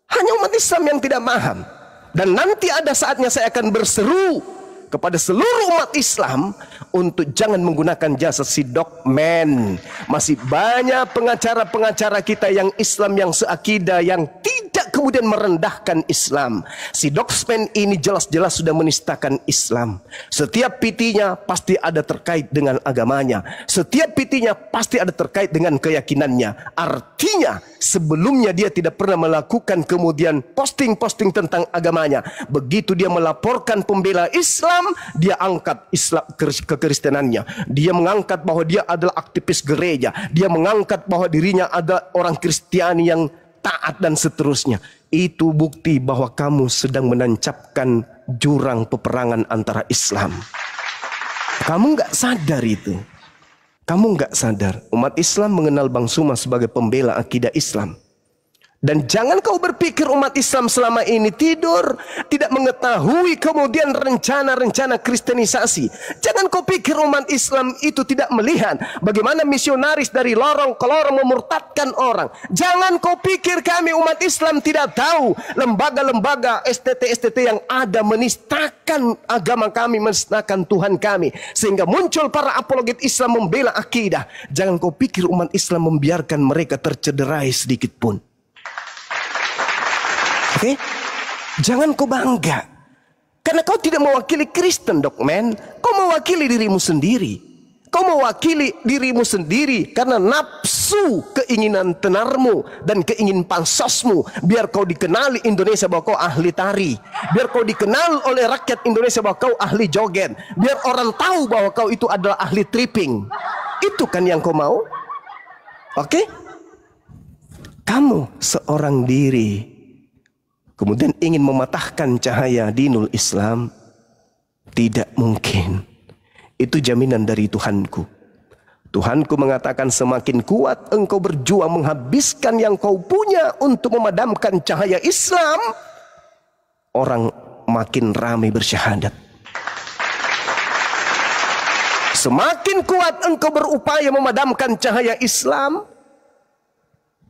Hanya umat Islam yang tidak paham. Dan nanti ada saatnya saya akan berseru kepada seluruh umat Islam untuk jangan menggunakan jasa si dogman. Masih banyak pengacara-pengacara kita yang Islam, yang seakidah, yang tidak kemudian merendahkan Islam. Si dogman ini jelas-jelas sudah menistakan Islam. Setiap pitinya pasti ada terkait dengan agamanya. Setiap pitinya pasti ada terkait dengan keyakinannya. Artinya sebelumnya dia tidak pernah melakukan kemudian posting-posting tentang agamanya. Begitu dia melaporkan pembela Islam, dia angkat Islam kekristenannya. Dia mengangkat bahwa dia adalah aktivis gereja. Dia mengangkat bahwa dirinya ada orang Kristiani yang taat dan seterusnya. Itu bukti bahwa kamu sedang menancapkan jurang peperangan antara Islam. Kamu nggak sadar itu. Kamu nggak sadar. Umat Islam mengenal Bang Suma sebagai pembela akidah Islam. Dan jangan kau berpikir umat Islam selama ini tidur, tidak mengetahui kemudian rencana-rencana kristenisasi. Jangan kau pikir umat Islam itu tidak melihat bagaimana misionaris dari lorong ke lorong memurtadkan orang. Jangan kau pikir kami umat Islam tidak tahu lembaga-lembaga STT yang ada menistakan agama kami, menistakan Tuhan kami, sehingga muncul para apologet Islam membela akidah. Jangan kau pikir umat Islam membiarkan mereka tercederai sedikit pun. Oke? Jangan kau bangga. Karena kau tidak mewakili Kristen, Dokmen. Kau mewakili dirimu sendiri. Kau mewakili dirimu sendiri karena nafsu keinginan tenarmu dan keingin pansosmu. Biar kau dikenali Indonesia bahwa kau ahli tari. Biar kau dikenal oleh rakyat Indonesia bahwa kau ahli joget. Biar orang tahu bahwa kau itu adalah ahli tripping. Itu kan yang kau mau? Oke? Kamu seorang diri kemudian ingin mematahkan cahaya dinul Islam, tidak mungkin. Itu jaminan dari Tuhanku. Tuhanku mengatakan semakin kuat engkau berjuang menghabiskan yang kau punya untuk memadamkan cahaya Islam, orang makin ramai bersyahadat. Semakin kuat engkau berupaya memadamkan cahaya Islam,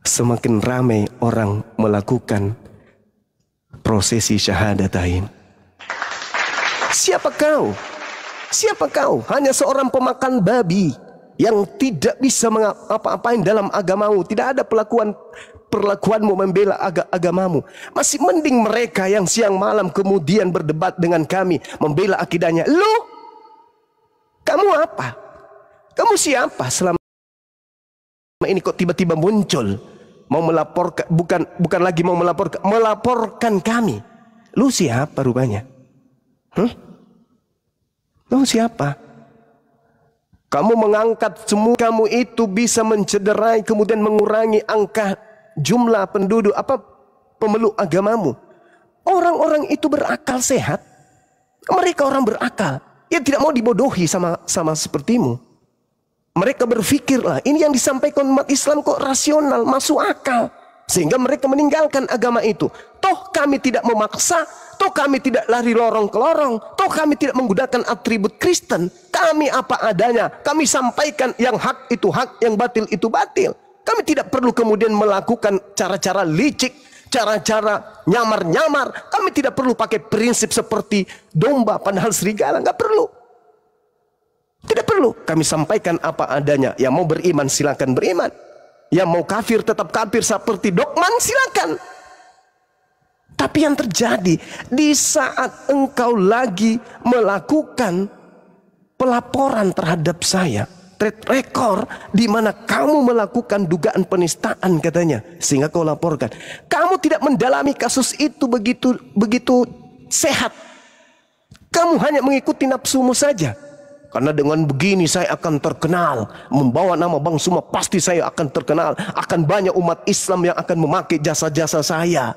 semakin ramai orang melakukan prosesi syahadatain. Siapa kau? Siapa kau? Hanya seorang pemakan babi yang tidak bisa mengapa-apain dalam agamamu. Tidak ada perlakuanmu membela agamamu. Masih mending mereka yang siang malam kemudian berdebat dengan kami, membela akidahnya. Lu? Kamu apa? Kamu siapa selama ini kok tiba-tiba muncul? Mau melaporkan, bukan lagi mau melaporkan kami. Lu siapa rupanya? Lu siapa? Kamu mengangkat semua kamu itu bisa mencederai kemudian mengurangi angka jumlah penduduk pemeluk agamamu. Orang-orang itu berakal sehat. Mereka orang berakal. Ya tidak mau dibodohi sama sepertimu. Mereka berpikirlah, ini yang disampaikan umat Islam kok rasional, masuk akal. Sehingga mereka meninggalkan agama itu. Toh kami tidak memaksa, toh kami tidak lari lorong ke lorong, toh kami tidak menggunakan atribut Kristen. Kami apa adanya, kami sampaikan yang hak itu hak, yang batil itu batil. Kami tidak perlu kemudian melakukan cara-cara licik, cara-cara nyamar-nyamar. Kami tidak perlu pakai prinsip seperti domba padahal serigala, nggak perlu. Tidak perlu, kami sampaikan apa adanya. Yang mau beriman silakan beriman. Yang mau kafir tetap kafir seperti Dokman silakan. Tapi yang terjadi di saat engkau lagi melakukan pelaporan terhadap saya, track record di mana kamu melakukan dugaan penistaan katanya, sehingga kau laporkan. Kamu tidak mendalami kasus itu begitu sehat. Kamu hanya mengikuti nafsumu saja. Karena dengan begini saya akan terkenal, membawa nama Bang Suma pasti saya akan terkenal, akan banyak umat Islam yang akan memakai jasa-jasa saya.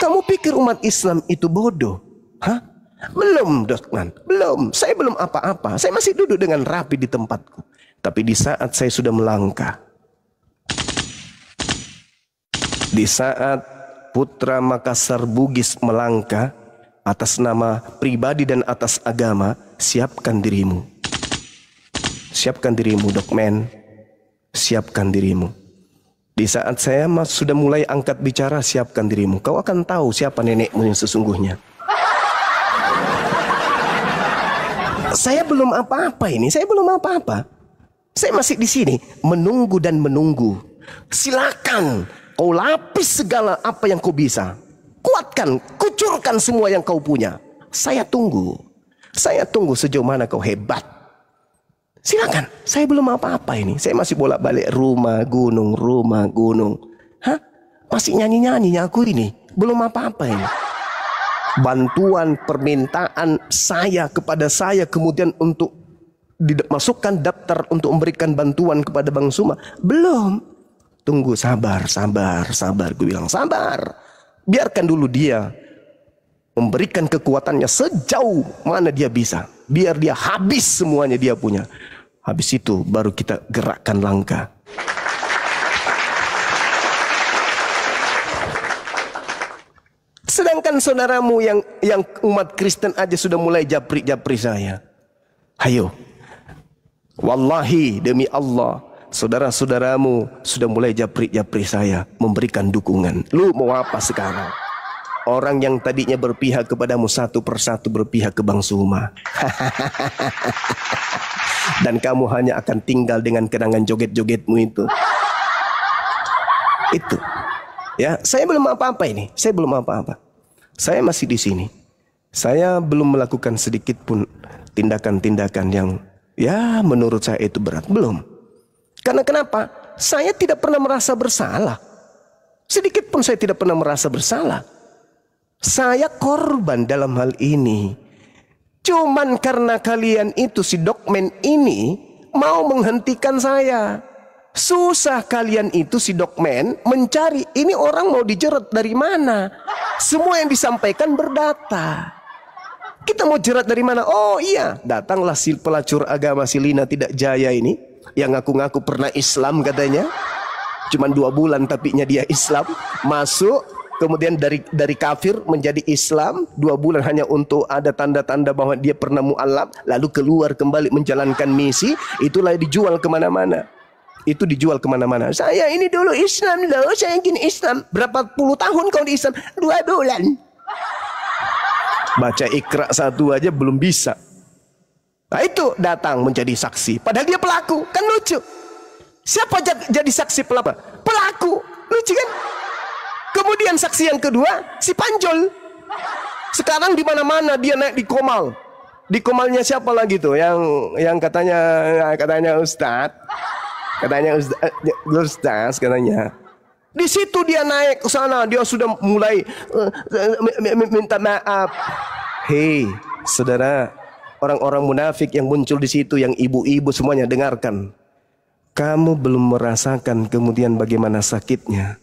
Kamu pikir umat Islam itu bodoh? Hah? Belum, Dokman, belum. Saya belum apa-apa. Saya masih duduk dengan rapi di tempatku. Tapi di saat saya sudah melangkah, di saat Putra Makassar Bugis melangkah atas nama pribadi dan atas agama, siapkan dirimu. Siapkan dirimu, Dokmen. Siapkan dirimu. Di saat saya sudah mulai angkat bicara, siapkan dirimu. Kau akan tahu siapa nenekmu yang sesungguhnya. Saya belum apa-apa ini. Saya belum apa-apa. Saya masih di sini menunggu dan menunggu. Silakan kau lapis segala apa yang kau bisa. Kuatkan, kucurkan semua yang kau punya. Saya tunggu. Saya tunggu sejauh mana kau hebat. Silakan. Saya belum apa-apa ini. Saya masih bolak-balik rumah gunung. Hah? Masih nyanyi-nyanyi aku ini. Belum apa-apa ini. Bantuan permintaan saya kepada saya kemudian untuk dimasukkan daftar untuk memberikan bantuan kepada Bang Suma. Belum. Tunggu, sabar. Gue bilang sabar. Biarkan dulu dia memberikan kekuatannya sejauh mana dia bisa. Biar dia habis semuanya dia punya. Habis itu baru kita gerakkan langkah. Sedangkan saudaramu yang umat Kristen aja sudah mulai japri-japri saya. Hayo. Wallahi demi Allah, saudara-saudaramu sudah mulai japri-japri saya, memberikan dukungan. Lu mau apa sekarang? Orang yang tadinya berpihak kepadamu satu persatu berpihak ke Bang Suma. Dan kamu hanya akan tinggal dengan kenangan joget-jogetmu itu. Itu. Ya, saya belum apa-apa ini. Saya belum apa-apa. Saya masih di sini. Saya belum melakukan sedikit pun tindakan-tindakan yang ya menurut saya itu berat. Belum. Karena kenapa? Saya tidak pernah merasa bersalah. Sedikit pun saya tidak pernah merasa bersalah. Saya korban dalam hal ini. Cuman karena kalian itu, si Dokmen ini mau menghentikan saya. Susah kalian itu, si Dokmen, mencari ini orang mau dijerat dari mana. Semua yang disampaikan berdata. Kita mau jerat dari mana? Oh iya, datanglah si pelacur agama si Lina Tidak Jaya ini, yang ngaku-ngaku pernah Islam katanya. Cuman 2 bulan tapinya dia Islam. Masuk, kemudian dari kafir menjadi Islam. 2 bulan hanya untuk ada tanda-tanda bahwa dia pernah mu'alaf. Lalu keluar kembali menjalankan misi. Itulah dijual kemana-mana. Itu dijual kemana-mana. Saya ini dulu Islam loh, saya gini Islam. Berapa puluh tahun kau di Islam? 2 bulan. Baca Iqra 1 aja belum bisa. Nah itu datang menjadi saksi. Padahal dia pelaku. Kan lucu. Siapa jadi saksi pelaku? Pelaku. Lucu kan? Kemudian saksi yang kedua, si Panjol. Sekarang di mana-mana dia naik di Komal. Di Komalnya siapa lagi tuh? Yang katanya Ustadz. Katanya Ustaz katanya. Di situ dia naik ke sana, dia sudah mulai minta maaf. Hei, saudara, orang-orang munafik yang muncul di situ, yang ibu-ibu semuanya dengarkan. Kamu belum merasakan kemudian bagaimana sakitnya.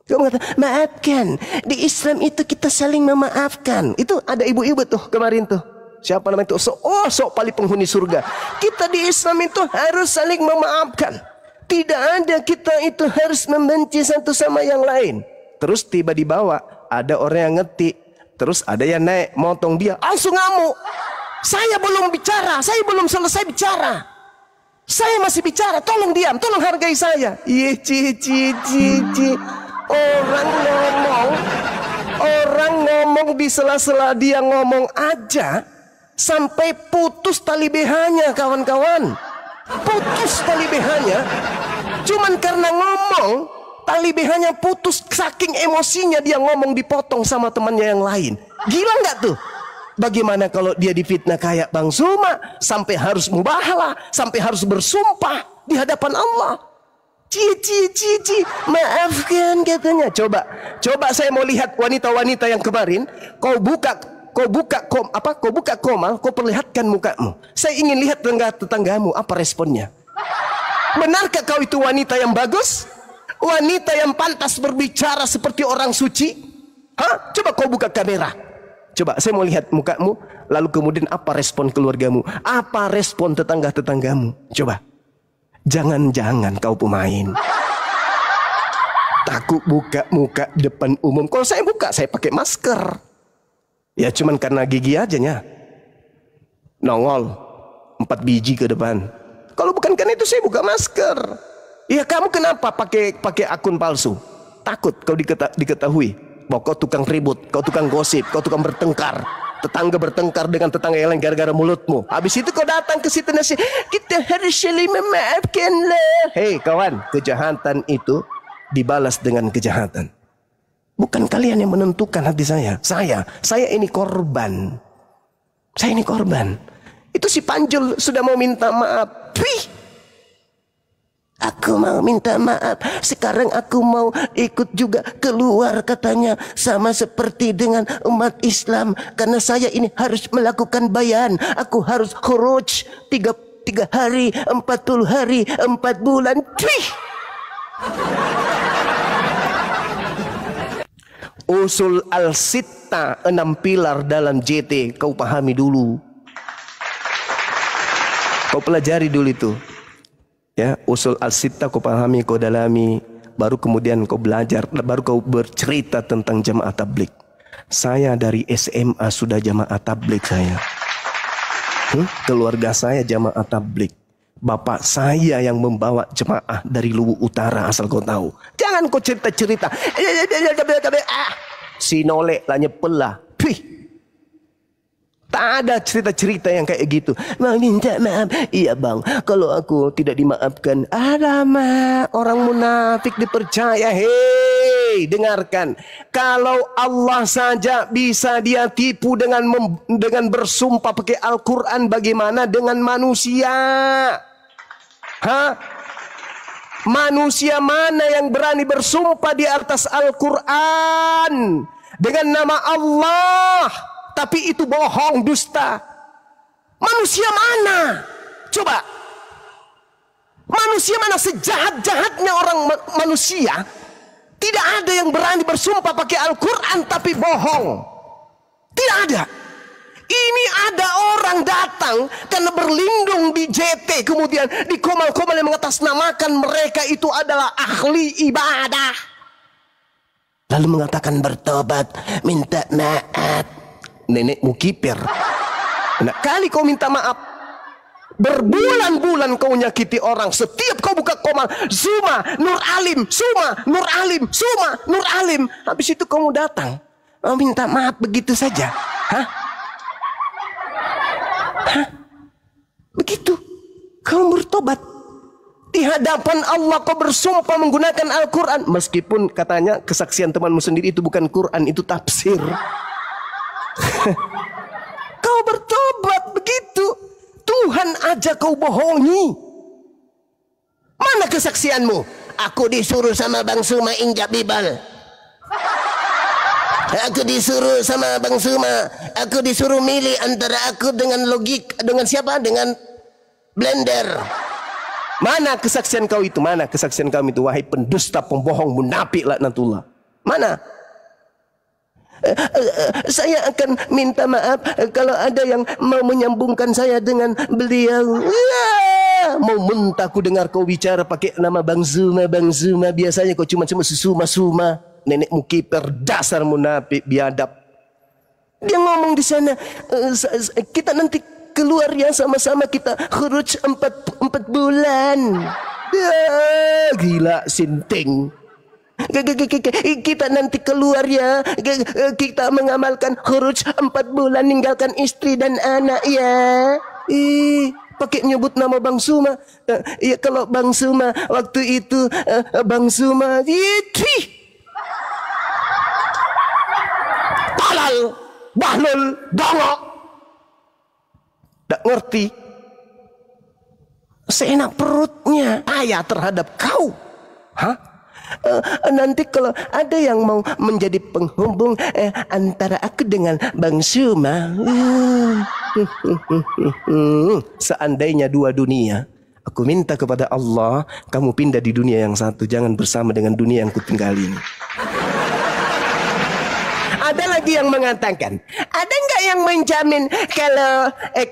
Kamu kata, maafkan. Di Islam itu kita saling memaafkan. Itu ada ibu-ibu tuh kemarin tuh. Siapa namanya itu? Sok paling penghuni surga. Kita di Islam itu harus saling memaafkan. Tidak ada kita itu harus membenci satu sama yang lain. Terus tiba di bawah ada orang yang ngetik. Terus ada yang naik motong dia. Langsung ngamuk. Saya belum bicara. Saya belum selesai bicara. Saya masih bicara. Tolong diam. Tolong hargai saya. Iya Orang ngomong di sela-sela dia ngomong aja. Sampai putus tali BH-nya kawan-kawan. Putus tali BH-nya. Cuman karena ngomong tali BH-nya putus. Saking emosinya dia ngomong dipotong sama temannya yang lain. Gila nggak tuh? Bagaimana kalau dia difitnah kayak Bang Suma, sampai harus mubahalah, sampai harus bersumpah di hadapan Allah. Maafkan katanya. Coba saya mau lihat wanita-wanita yang kemarin. Kau buka Komal, kau perlihatkan mukamu. Saya ingin lihat tetanggamu apa responnya. Benarkah kau itu wanita yang bagus? Wanita yang pantas berbicara seperti orang suci? Hah? Coba kau buka kamera. Coba saya mau lihat mukamu. Lalu kemudian apa respon keluargamu? Apa respon tetangga-tetanggamu? Coba. Jangan-jangan kau pemain. Takut buka muka depan umum. Kalau saya buka, saya pakai masker. Ya cuman karena gigi aja nya. Nongol 4 biji ke depan. Kalau bukan karena itu saya buka masker. Ya kamu kenapa pakai akun palsu? Takut kau diketahui bahwa kau tukang ribut, kau tukang gosip, kau tukang bertengkar. Tetangga bertengkar dengan tetangga yang lain gara-gara mulutmu. Habis itu kau datang ke situ nasi, kita harus saling memaafkanlah. Hei kawan, kejahatan itu dibalas dengan kejahatan. Bukan kalian yang menentukan hati saya. Saya ini korban. Saya ini korban. Itu si Panjul sudah mau minta maaf. Aku mau minta maaf. Sekarang aku mau ikut juga keluar katanya. Sama seperti dengan umat Islam. Karena saya ini harus melakukan bayan. Aku harus khuruj 3 hari, 40 hari, 4 bulan. Usul al-sitta, 6 pilar dalam JT. Kau pahami dulu. Kau pelajari dulu itu. Ya, usul al-sitta kau pahami, kau dalami. Baru kemudian kau belajar. Baru kau bercerita tentang jamaah tabligh. Saya dari SMA sudah jamaah tabligh saya. Keluarga saya jamaah tabligh. Bapak saya yang membawa jemaah dari Luwu Utara, asal kau tahu. Jangan kau cerita-cerita. Si nolek lah nyepel lah. Tak ada cerita-cerita yang kayak gitu. Minta maaf. Iya bang, kalau aku tidak dimaafkan. Alamak, orang munafik dipercaya. Hei, dengarkan. Kalau Allah saja bisa dia tipu dengan bersumpah pakai Al-Quran, bagaimana dengan manusia? Hah? Manusia mana yang berani bersumpah di atas Al-Quran dengan nama Allah, tapi itu bohong, dusta? Manusia mana? Coba. Manusia mana? Sejahat-jahatnya orang manusia, tidak ada yang berani bersumpah pakai Al-Quran tapi bohong. Tidak ada. Ini ada orang datang karena berlindung di JT, kemudian di komal-komal yang mengatasnamakan mereka itu adalah ahli ibadah, lalu mengatakan bertobat, minta maaf. Nenekmu kiper. Nah, kali kau minta maaf, berbulan-bulan kau nyakiti orang. Setiap kau buka komal, Zuma Nur Alim, Zuma Nur Alim, Zuma Nur Alim. Habis itu kamu datang minta maaf begitu saja. Hah? Begitu kamu bertobat di hadapan Allah, kau bersumpah menggunakan Al-Quran, meskipun katanya kesaksian temanmu sendiri itu bukan Quran, itu tafsir. Kau bertobat begitu, Tuhan aja kau bohongi. Mana kesaksianmu? Aku disuruh sama Bang Suma injak bibal. Aku disuruh sama Bang Suma, aku disuruh milih antara aku dengan logik, dengan siapa? Dengan blender. Mana kesaksian kau itu? Mana kesaksian kau itu? Wahai pendusta, pembohong, munafik, laknatullah. Mana? Saya akan minta maaf kalau ada yang mau menyambungkan saya dengan beliau. Mau muntah ku dengar kau bicara pakai nama Bang Zuma, Bang Zuma. Biasanya kau cuma suma-suma. Nenekmu kiper, dasar munafik biadab. Dia ngomong di sana, kita nanti keluar ya sama-sama, kita khuruj 4 bulan. Ya, gila sinting. Kita nanti keluar ya, kita mengamalkan khuruj 4 bulan, ninggalkan istri dan anak ya. Pakai nyebut nama Bang Suma. Ya kalau Bang Suma waktu itu Bang Suma Talal, bahlul, dongok. Tak ngerti. Seenak perutnya ayah terhadap kau. Hah? Nanti kalau ada yang mau menjadi penghubung antara aku dengan Bang Suma, seandainya 2 dunia, aku minta kepada Allah, kamu pindah di dunia yang satu, jangan bersama dengan dunia yang kutinggali ini. Ada lagi yang mengatakan, ada nggak yang menjamin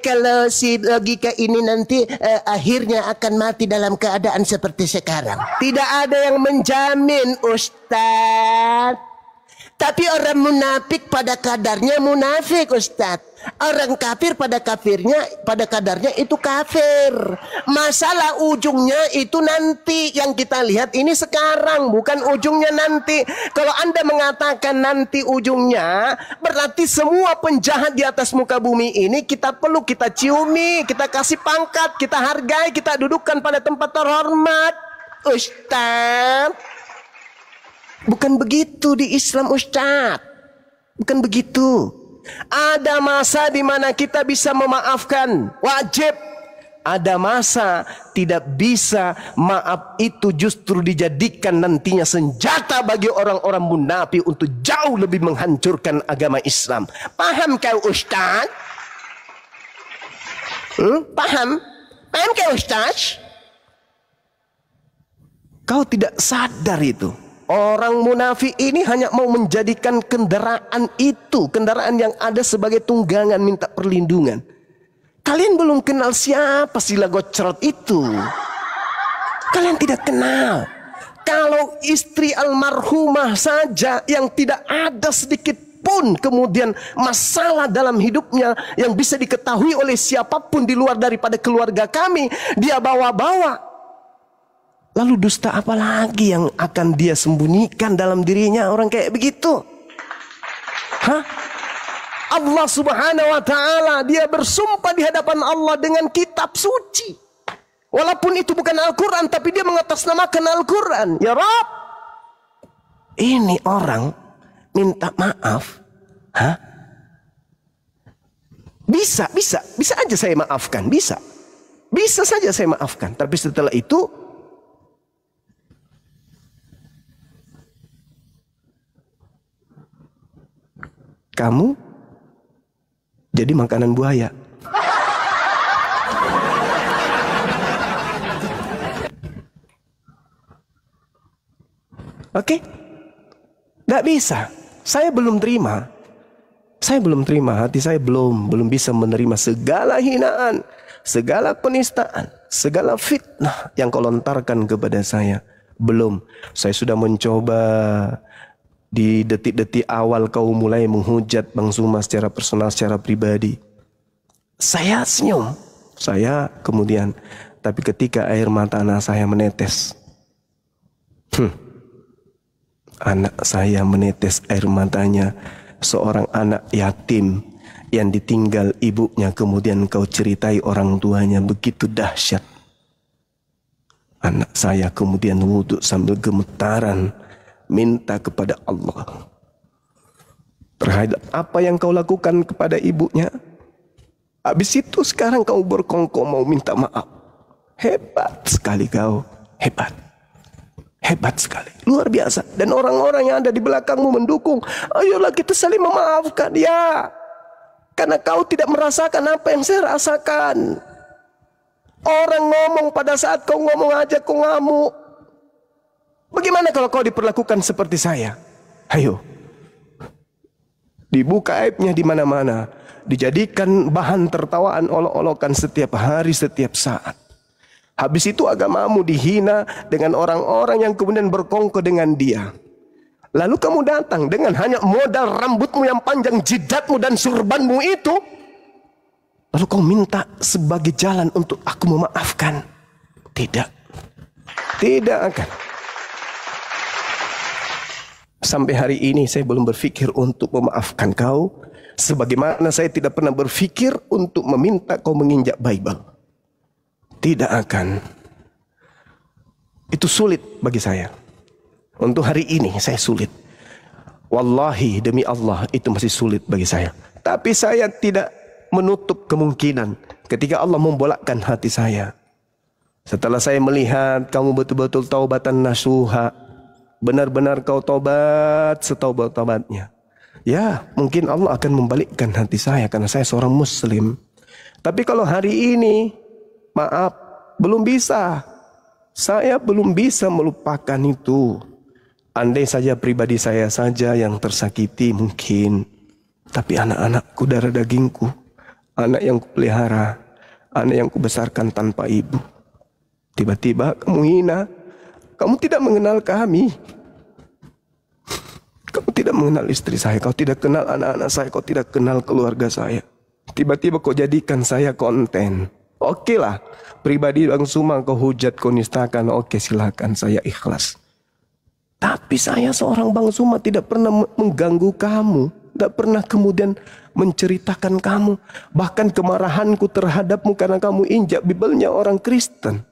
kalau si logika ini nanti akhirnya akan mati dalam keadaan seperti sekarang? Tidak ada yang menjamin, Ustaz. Tapi orang munafik pada kadarnya munafik, Ustaz. Orang kafir pada kadarnya itu kafir. Masalah ujungnya itu nanti. Yang kita lihat ini sekarang, bukan ujungnya nanti. Kalau Anda mengatakan nanti ujungnya, berarti semua penjahat di atas muka bumi ini kita peluk, kita ciumi, kita kasih pangkat, kita hargai, kita dudukkan pada tempat terhormat. Ustaz, bukan begitu di Islam, Ustaz. Bukan begitu. Ada masa di mana kita bisa memaafkan, wajib. Ada masa tidak bisa. Maaf itu justru dijadikan nantinya senjata bagi orang-orang munafik untuk jauh lebih menghancurkan agama Islam. Paham kau, Ustaz? Paham? Paham kau, Ustaz? Kau tidak sadar itu. Orang munafik ini hanya mau menjadikan kendaraan itu, kendaraan yang ada sebagai tunggangan minta perlindungan. Kalian belum kenal siapa sila gocrot itu. Kalian tidak kenal. Kalau istri almarhumah saja yang tidak ada sedikit pun kemudian masalah dalam hidupnya yang bisa diketahui oleh siapapun di luar daripada keluarga kami, dia bawa-bawa. Lalu dusta apa lagi yang akan dia sembunyikan dalam dirinya orang kayak begitu? Hah? Allah Subhanahu wa ta'ala, dia bersumpah di hadapan Allah dengan kitab suci. Walaupun itu bukan Al-Quran, tapi dia mengatasnamakan Al-Quran. Ya Rabb, ini orang minta maaf. Hah? Bisa aja saya maafkan, bisa saja saya maafkan. Tapi setelah itu, kamu jadi makanan buaya. Oke? Tidak bisa. Saya belum terima. Hati saya belum bisa menerima segala hinaan, segala penistaan, segala fitnah yang kau lontarkan kepada saya. Belum. Saya sudah mencoba. Di detik-detik awal kau mulai menghujat Bang Zuma secara personal, secara pribadi. Saya senyum. Saya kemudian. Tapi ketika air mata anak saya menetes. Anak saya menetes air matanya. Seorang anak yatim yang ditinggal ibunya. Kemudian kau ceritai orang tuanya. Begitu dahsyat. Anak saya kemudian wudhu sambil gemetaran. Minta kepada Allah terhadap apa yang kau lakukan kepada ibunya. Habis itu sekarang kau berkongkong mau minta maaf. Hebat sekali kau. Hebat sekali. Luar biasa. Dan orang-orang yang ada di belakangmu mendukung. Ayolah kita saling memaafkan. Ya. Karena kau tidak merasakan apa yang saya rasakan. Orang ngomong pada saat kau ngomong aja kau ngamuk. Bagaimana kalau kau diperlakukan seperti saya? Ayo. Dibuka aibnya di mana-mana. Dijadikan bahan tertawaan olok-olokan setiap hari, setiap saat. Habis itu agamamu dihina dengan orang-orang yang kemudian berkongko dengan dia. Lalu kamu datang dengan hanya modal rambutmu yang panjang, jidatmu dan surbanmu itu. Lalu kau minta sebagai jalan untuk aku memaafkan. Tidak. Tidak akan. Sampai hari ini saya belum berpikir untuk memaafkan kau. Sebagaimana saya tidak pernah berpikir untuk meminta kau menginjak Bible. Tidak akan. Itu sulit bagi saya. Untuk hari ini saya sulit. Wallahi demi Allah itu masih sulit bagi saya. Tapi saya tidak menutup kemungkinan ketika Allah membolakkan hati saya. Setelah saya melihat kamu betul-betul taubatan nasuha. Benar-benar kau tobat setaubat-taubatnya. Ya, mungkin Allah akan membalikkan hati saya karena saya seorang muslim. Tapi kalau hari ini, maaf, belum bisa. Saya belum bisa melupakan itu. Andai saja pribadi saya saja yang tersakiti mungkin. Tapi anak-anakku darah dagingku, anak yang kupelihara, anak yang kubesarkan tanpa ibu. Tiba-tiba kamu hina. Kamu tidak mengenal kami. Kamu tidak mengenal istri saya. Kau tidak kenal anak-anak saya. Kau tidak kenal keluarga saya. Tiba-tiba kau jadikan saya konten. Oke lah. Pribadi Bang Zuma kau hujat, kau nistakan. Oke silakan, saya ikhlas. Tapi saya seorang Bang Zuma tidak pernah mengganggu kamu. Tidak pernah kemudian menceritakan kamu. Bahkan kemarahanku terhadapmu karena kamu injak Bibelnya orang Kristen.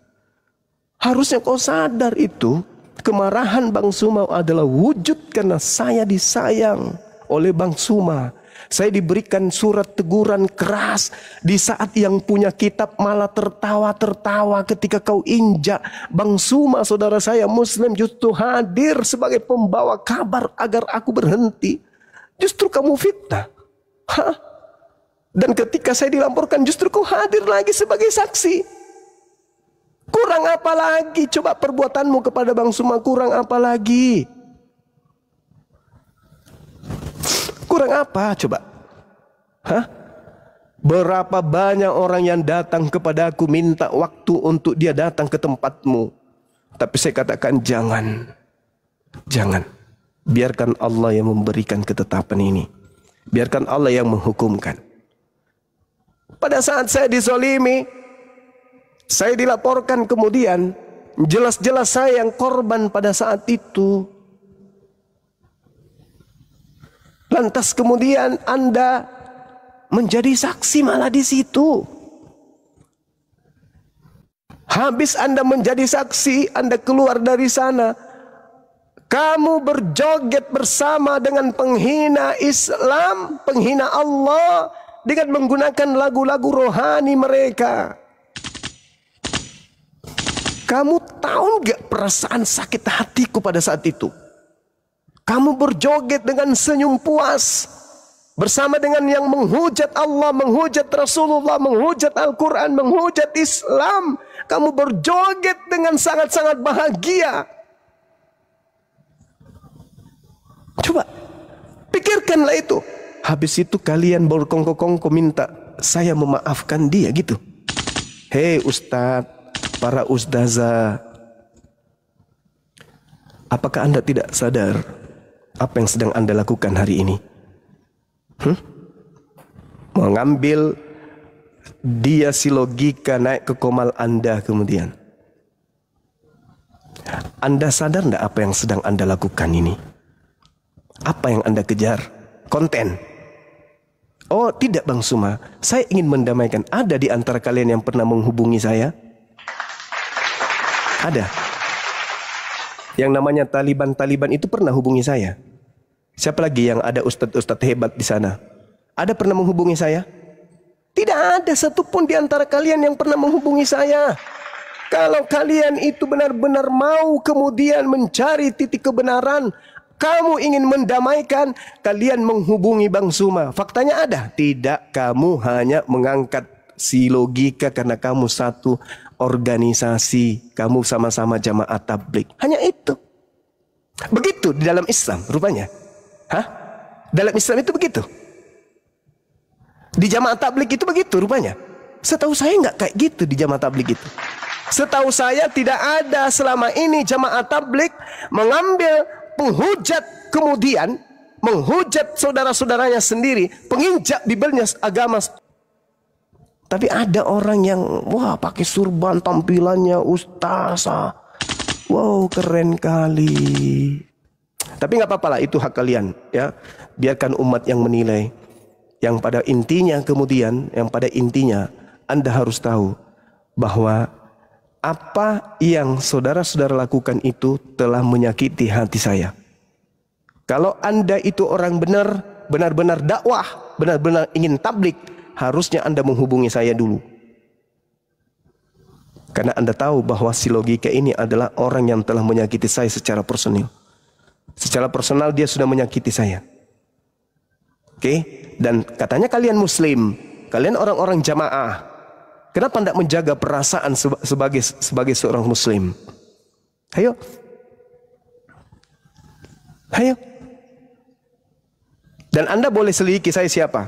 Harusnya kau sadar itu. Kemarahan Bang Zuma adalah wujud karena saya disayang oleh Bang Zuma. Saya diberikan surat teguran keras di saat yang punya kitab malah tertawa-tertawa ketika kau injak. Bang Zuma, saudara saya muslim, justru hadir sebagai pembawa kabar agar aku berhenti. Justru kamu fitnah. Hah? Dan ketika saya dilaporkan justru kau hadir lagi sebagai saksi. Kurang apa lagi coba perbuatanmu kepada Bang Zuma? Kurang apa lagi? Kurang apa coba? Hah? Berapa banyak orang yang datang kepada aku minta waktu untuk dia datang ke tempatmu. Tapi saya katakan jangan. Jangan. Biarkan Allah yang memberikan ketetapan ini. Biarkan Allah yang menghukumkan. Pada saat saya dizolimi, saya dilaporkan kemudian, jelas-jelas saya yang korban pada saat itu. Lantas kemudian Anda menjadi saksi malah di situ. Habis Anda menjadi saksi, Anda keluar dari sana, kamu berjoget bersama dengan penghina Islam, penghina Allah, dengan menggunakan lagu-lagu rohani mereka. Kamu tahu nggak perasaan sakit hatiku pada saat itu? Kamu berjoget dengan senyum puas bersama dengan yang menghujat Allah, menghujat Rasulullah, menghujat Al-Quran, menghujat Islam. Kamu berjoget dengan sangat-sangat bahagia. Coba pikirkanlah itu. Habis itu kalian berkongko-kongko minta saya memaafkan dia gitu. Hei Ustadz, para ustazah, apakah Anda tidak sadar apa yang sedang Anda lakukan hari ini? Mengambil dia si logika naik ke komal Anda kemudian. Anda sadar tidak apa yang sedang Anda lakukan ini? Apa yang Anda kejar? Konten. Oh tidak Bang Suma, saya ingin mendamaikan. Ada di antara kalian yang pernah menghubungi saya? Ada. Yang namanya Taliban itu pernah hubungi saya. Siapa lagi yang ada ustadz-ustadz hebat di sana? Ada pernah menghubungi saya? Tidak ada satupun di antara kalian yang pernah menghubungi saya. Kalau kalian itu benar-benar mau kemudian mencari titik kebenaran, kamu ingin mendamaikan, kalian menghubungi Bang Suma. Faktanya ada? Tidak, kamu hanya mengangkat si logika karena kamu satu organisasi, kamu sama-sama jamaah tabligh. Hanya itu. Begitu di dalam Islam rupanya. Hah? Dalam Islam itu begitu. Di jamaah tabligh itu begitu rupanya. Setahu saya nggak kayak gitu di jamaah tabligh itu. Setahu saya tidak ada selama ini jamaah tabligh mengambil penghujat kemudian menghujat saudara-saudaranya sendiri, penginjak bibelnya agama. Tapi ada orang yang wah pakai surban, tampilannya ustazah, wow keren kali. Tapi nggak apa-apa lah, itu hak kalian ya. Biarkan umat yang menilai. Yang pada intinya kemudian, yang pada intinya Anda harus tahu bahwa apa yang saudara-saudara lakukan itu telah menyakiti hati saya. Kalau Anda itu orang benar-benar dakwah, benar-benar ingin tabligh, harusnya Anda menghubungi saya dulu. Karena Anda tahu bahwa si logika ini adalah orang yang telah menyakiti saya secara personal. Secara personal dia sudah menyakiti saya. Oke? Dan katanya kalian muslim, kalian orang-orang jamaah. Kenapa tidak menjaga perasaan sebagai seorang muslim? Ayo. Ayo. Dan Anda boleh selidiki saya siapa?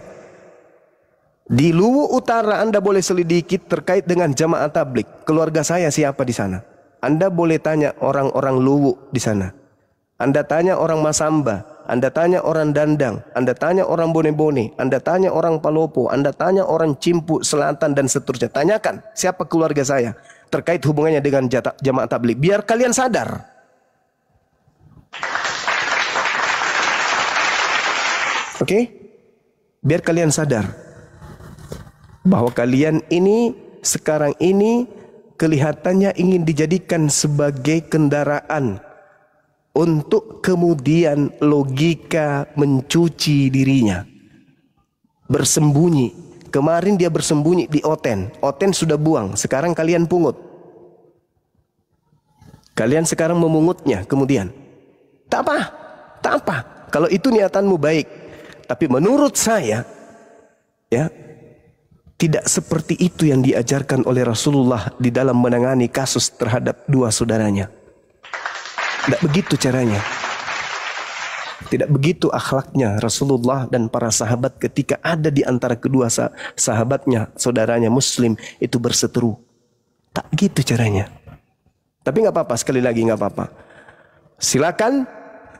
Di Luwu Utara Anda boleh selidiki terkait dengan jamaah tabligh. Keluarga saya siapa di sana? Anda boleh tanya orang-orang Luwu di sana. Anda tanya orang Masamba, Anda tanya orang Dandang, Anda tanya orang Bone-Bone, Anda tanya orang Palopo, Anda tanya orang Cimpu Selatan dan seterusnya. Tanyakan siapa keluarga saya terkait hubungannya dengan jamaah tabligh. Biar kalian sadar. Oke? Biar kalian sadar bahwa kalian ini sekarang ini kelihatannya ingin dijadikan sebagai kendaraan untuk kemudian logika mencuci dirinya, bersembunyi. Kemarin dia bersembunyi di Oten, Oten sudah buang, sekarang kalian pungut. Kalian sekarang memungutnya kemudian. Tak apa, tak apa. Kalau itu niatanmu baik, tapi menurut saya, ya, tidak seperti itu yang diajarkan oleh Rasulullah di dalam menangani kasus terhadap dua saudaranya. Tidak begitu caranya. Tidak begitu akhlaknya Rasulullah dan para sahabat ketika ada di antara kedua sahabatnya, saudaranya muslim itu berseteru. Tak gitu caranya. Tapi nggak apa-apa, sekali lagi nggak apa-apa. Silakan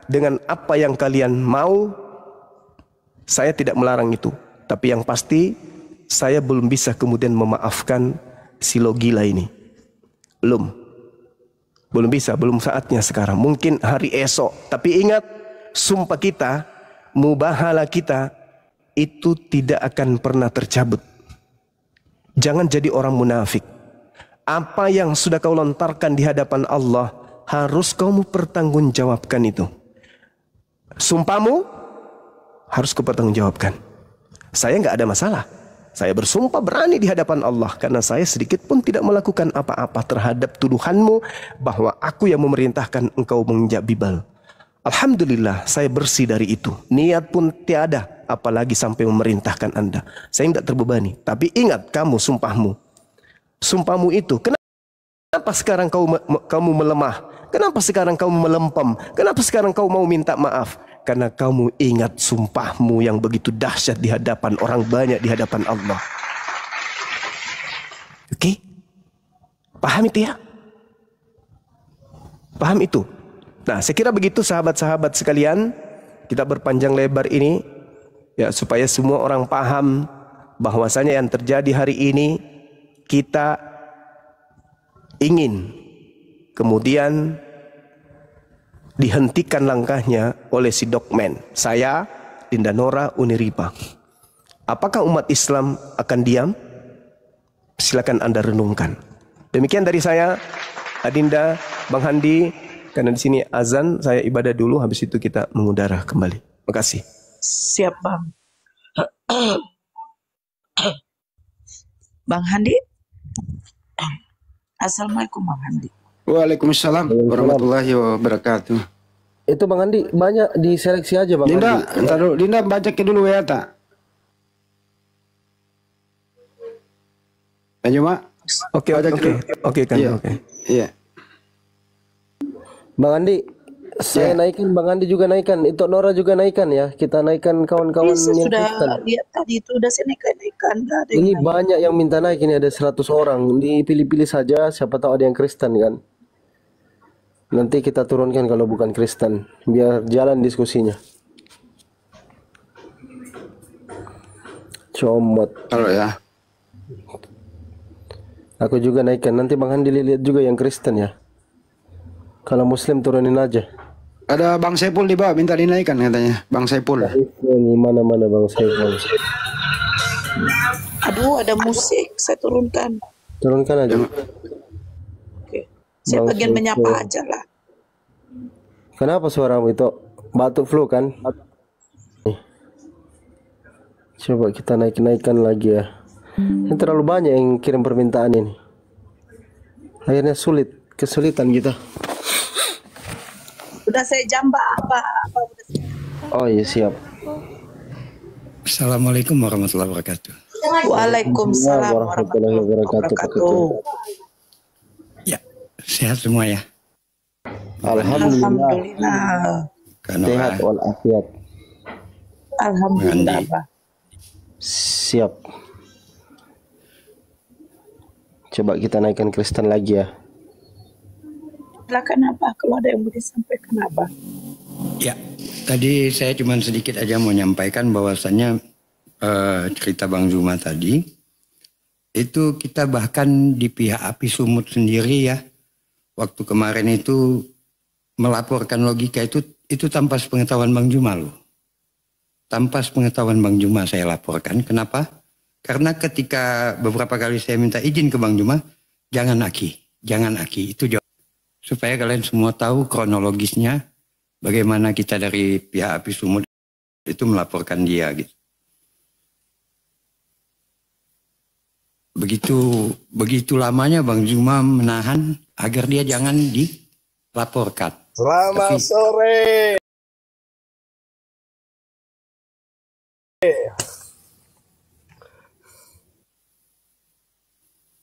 dengan apa yang kalian mau Saya tidak melarang itu. Tapi yang pasti saya belum bisa kemudian memaafkan si lo gila ini. Belum bisa, belum saatnya sekarang. Mungkin hari esok. Tapi ingat, sumpah kita, mubahala kita, itu tidak akan pernah tercabut. Jangan jadi orang munafik. Apa yang sudah kau lontarkan di hadapan Allah, harus kau pertanggungjawabkan itu. Sumpahmu harus kau pertanggungjawabkan. Saya nggak ada masalah. Saya bersumpah berani di hadapan Allah karena saya sedikit pun tidak melakukan apa-apa terhadap tuduhanmu bahwa aku yang memerintahkan engkau menginjak bibal. Alhamdulillah saya bersih dari itu. Niat pun tiada, apalagi sampai memerintahkan Anda. Saya tidak terbebani. Tapi ingat kamu sumpahmu itu. Kenapa sekarang kamu melemah? Kenapa sekarang kamu melempem? Kenapa sekarang kau mau minta maaf? Karena kamu ingat sumpahmu yang begitu dahsyat di hadapan orang banyak, di hadapan Allah. Oke? Paham itu ya? Paham itu? Nah, saya kira begitu sahabat-sahabat sekalian. Kita berpanjang lebar ini ya supaya semua orang paham bahwasanya yang terjadi hari ini kita ingin kemudian dihentikan langkahnya oleh si Dokmen. Saya, Dinda Nora Uniripa. Apakah umat Islam akan diam? Silakan Anda renungkan. Demikian dari saya, Adinda, Bang Handi. Karena di sini azan, saya ibadah dulu. Habis itu kita mengudara kembali. Terima kasih. Siap, Bang. Bang Handi. Assalamualaikum, Bang Handi. Waalaikumsalam warahmatullahi wabarakatuh. Itu Bang Andi banyak diseleksi aja Bang Dinda, Andi. ntar dulu, Dinda bacakin dulu ya tak? Ayo Mak. Oke kan. Iya. Oke. Iya. Bang Andi, saya naikkan, Bang Andi juga naikkan, itu Nora juga naikkan ya. Kita naikkan kawan-kawan yang sudah Kristen. lihat tadi itu udah saya naikkan. Ini banyak yang minta naik, ini ada 100 orang. Dipilih-pilih saja, siapa tahu ada yang Kristen kan. Nanti kita turunkan kalau bukan Kristen, biar jalan diskusinya. Comot. Kalau ya. Aku juga naikkan. Nanti Bang Handi lihat juga yang Kristen ya. Kalau Muslim turunin aja. Ada Bang Saiful di bawah minta dinaikkan katanya. Bang Saiful. Mana Bang Saiful? Aduh, ada musik, saya turunkan. Turunkan aja. Oke. Saya bagian menyapa aja lah. Kenapa suaramu itu batuk flu kan? Nih. Coba kita naikkan lagi ya. Ini terlalu banyak yang kirim permintaan ini. Akhirnya kesulitan kita. Udah saya jamba apa udah saya... Oh iya siap. Assalamualaikum warahmatullahi wabarakatuh. Waalaikumsalam warahmatullahi wabarakatuh. Ya, sehat semua ya. Alhamdulillah. Sehat walafiat. Alhamdulillah. Pak. Siap. Coba kita naikkan Kristen lagi ya. Silakan apa kalau ada yang mau disampaikan apa? Ya, tadi saya cuma sedikit aja mau menyampaikan bahwasannya cerita Bang Zuma tadi itu kita bahkan di pihak Api Sumut sendiri ya waktu kemarin itu melaporkan logika itu tanpa sepengetahuan Bang Zuma loh. Tanpa sepengetahuan Bang Zuma saya laporkan. Kenapa? Karena ketika beberapa kali saya minta izin ke Bang Zuma, jangan Aki, itu jawab. Supaya kalian semua tahu kronologisnya bagaimana kita dari pihak Api Sumut itu melaporkan dia gitu. Begitu lamanya Bang Zuma menahan agar dia jangan dilaporkan. Selamat sore.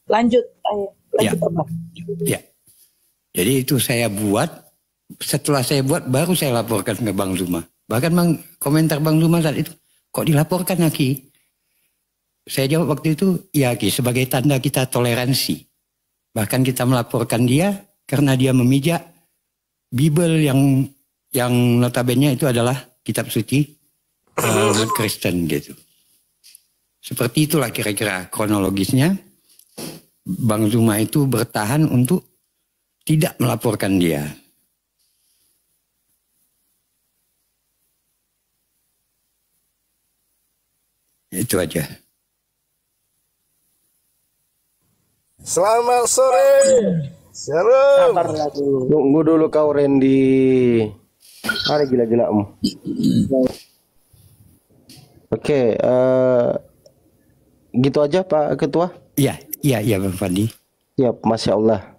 Lanjut apa? Ya. Jadi itu saya buat, setelah saya buat baru saya laporkan ke Bang Zuma. Bahkan komentar Bang Zuma saat itu, kok dilaporkan Aki? Saya jawab waktu itu, ya Ki, sebagai tanda kita toleransi. Bahkan kita melaporkan dia karena dia memijak Bible yang notabene itu adalah kitab suci umat Kristen gitu. Seperti itulah kira-kira kronologisnya. Bang Zuma itu bertahan untuk tidak melaporkan dia. Itu aja. Selamat sore. Shalom. Tunggu dulu kau Randy. Hari gila-gilamu. Oke, gitu aja Pak Ketua. Iya Bang Fandi. Siap, Masya Allah.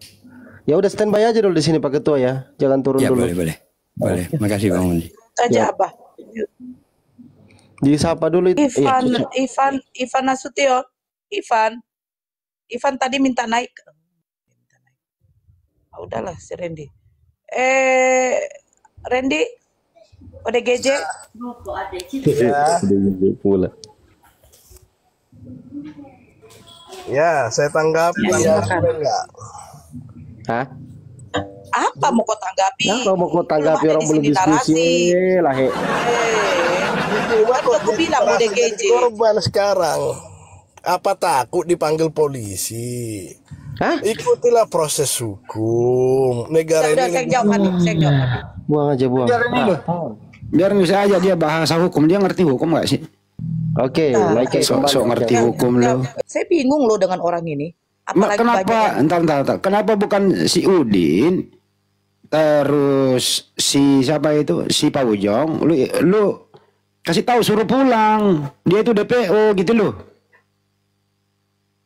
Ya udah standby aja dulu di sini Pak Ketua ya. Jangan turun dulu. Boleh. Makasih Bang Fandi. Aja Abah. Disapa dulu itu. Ivan Nasution. Ivan tadi minta naik. Oh, udahlah si Randy. Randy, ODGJ. Pula. Ya, saya tanggapi ya. Enggak. Hah? Apa mau kau tanggapi? Apa mau kau tanggapi, orang belum diskusi lah he. Kan aku bilang ODGJ. Korban sekarang. Apa takut dipanggil polisi? Hah? Ikutilah proses hukum. Negara Udah, ini. saya jawab. Buang aja. Biar bisa aja dia bahasa hukum, dia ngerti hukum nggak sih? Oke, sok ngerti hukum lo. Saya bingung loh dengan orang ini. Apalagi Kenapa? Entar. Kenapa bukan si Udin, terus si siapa itu, si Pak Ujong, lu kasih tahu suruh pulang, dia itu DPO gitu loh.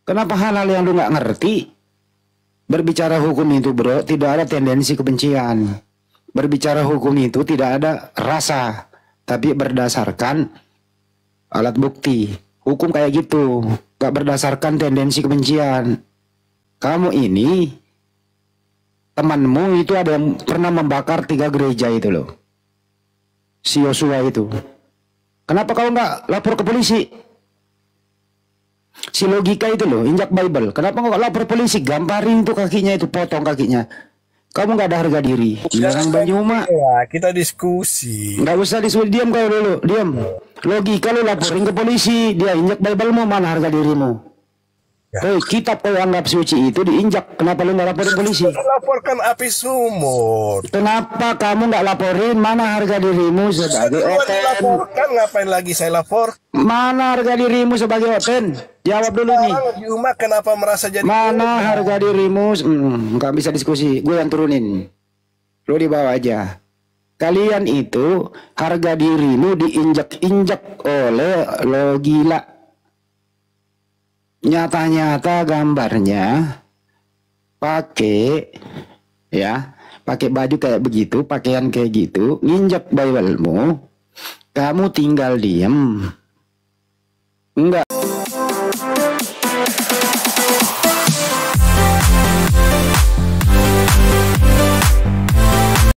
Kenapa hal-hal yang lu nggak ngerti? Berbicara hukum itu bro, tidak ada tendensi kebencian. Berbicara hukum itu tidak ada rasa, tapi berdasarkan alat bukti. Hukum kayak gitu, gak berdasarkan tendensi kebencian. Kamu ini, temanmu itu ada yang pernah membakar 3 gereja itu loh. Si Yosua itu. Kenapa kau nggak lapor ke polisi? Si Logika itu loh, injak Bible. Kenapa nggak lapor polisi? Gamparin tuh kakinya itu, potong kakinya. Kamu nggak ada harga diri. Bilang Banyuma. Ya, kita diskusi. Nggak usah diskusi, diam kau dulu, diam. Logika lu laporin ke polisi, dia injak Bible mau, mana harga dirimu? Kitab kau anggap suci itu diinjak, kenapa lu nggak laporin polisi? Laporkan api sumur. Kenapa kamu nggak laporin? Mana harga dirimu sebagai oten? Laporkan, ngapain lagi saya lapor? Mana harga dirimu sebagai oten? Jawab dulu nih. Di umat kenapa merasa jadi? Mana harga dirimu? Nggak bisa diskusi, gue yang turunin. Lu di bawah aja. Kalian itu harga dirimu diinjak-injak oleh lo gila. Nyata-nyata gambarnya pakai baju kayak begitu, pakaian kayak gitu, nginjak Bible-mu, kamu tinggal diem. Enggak.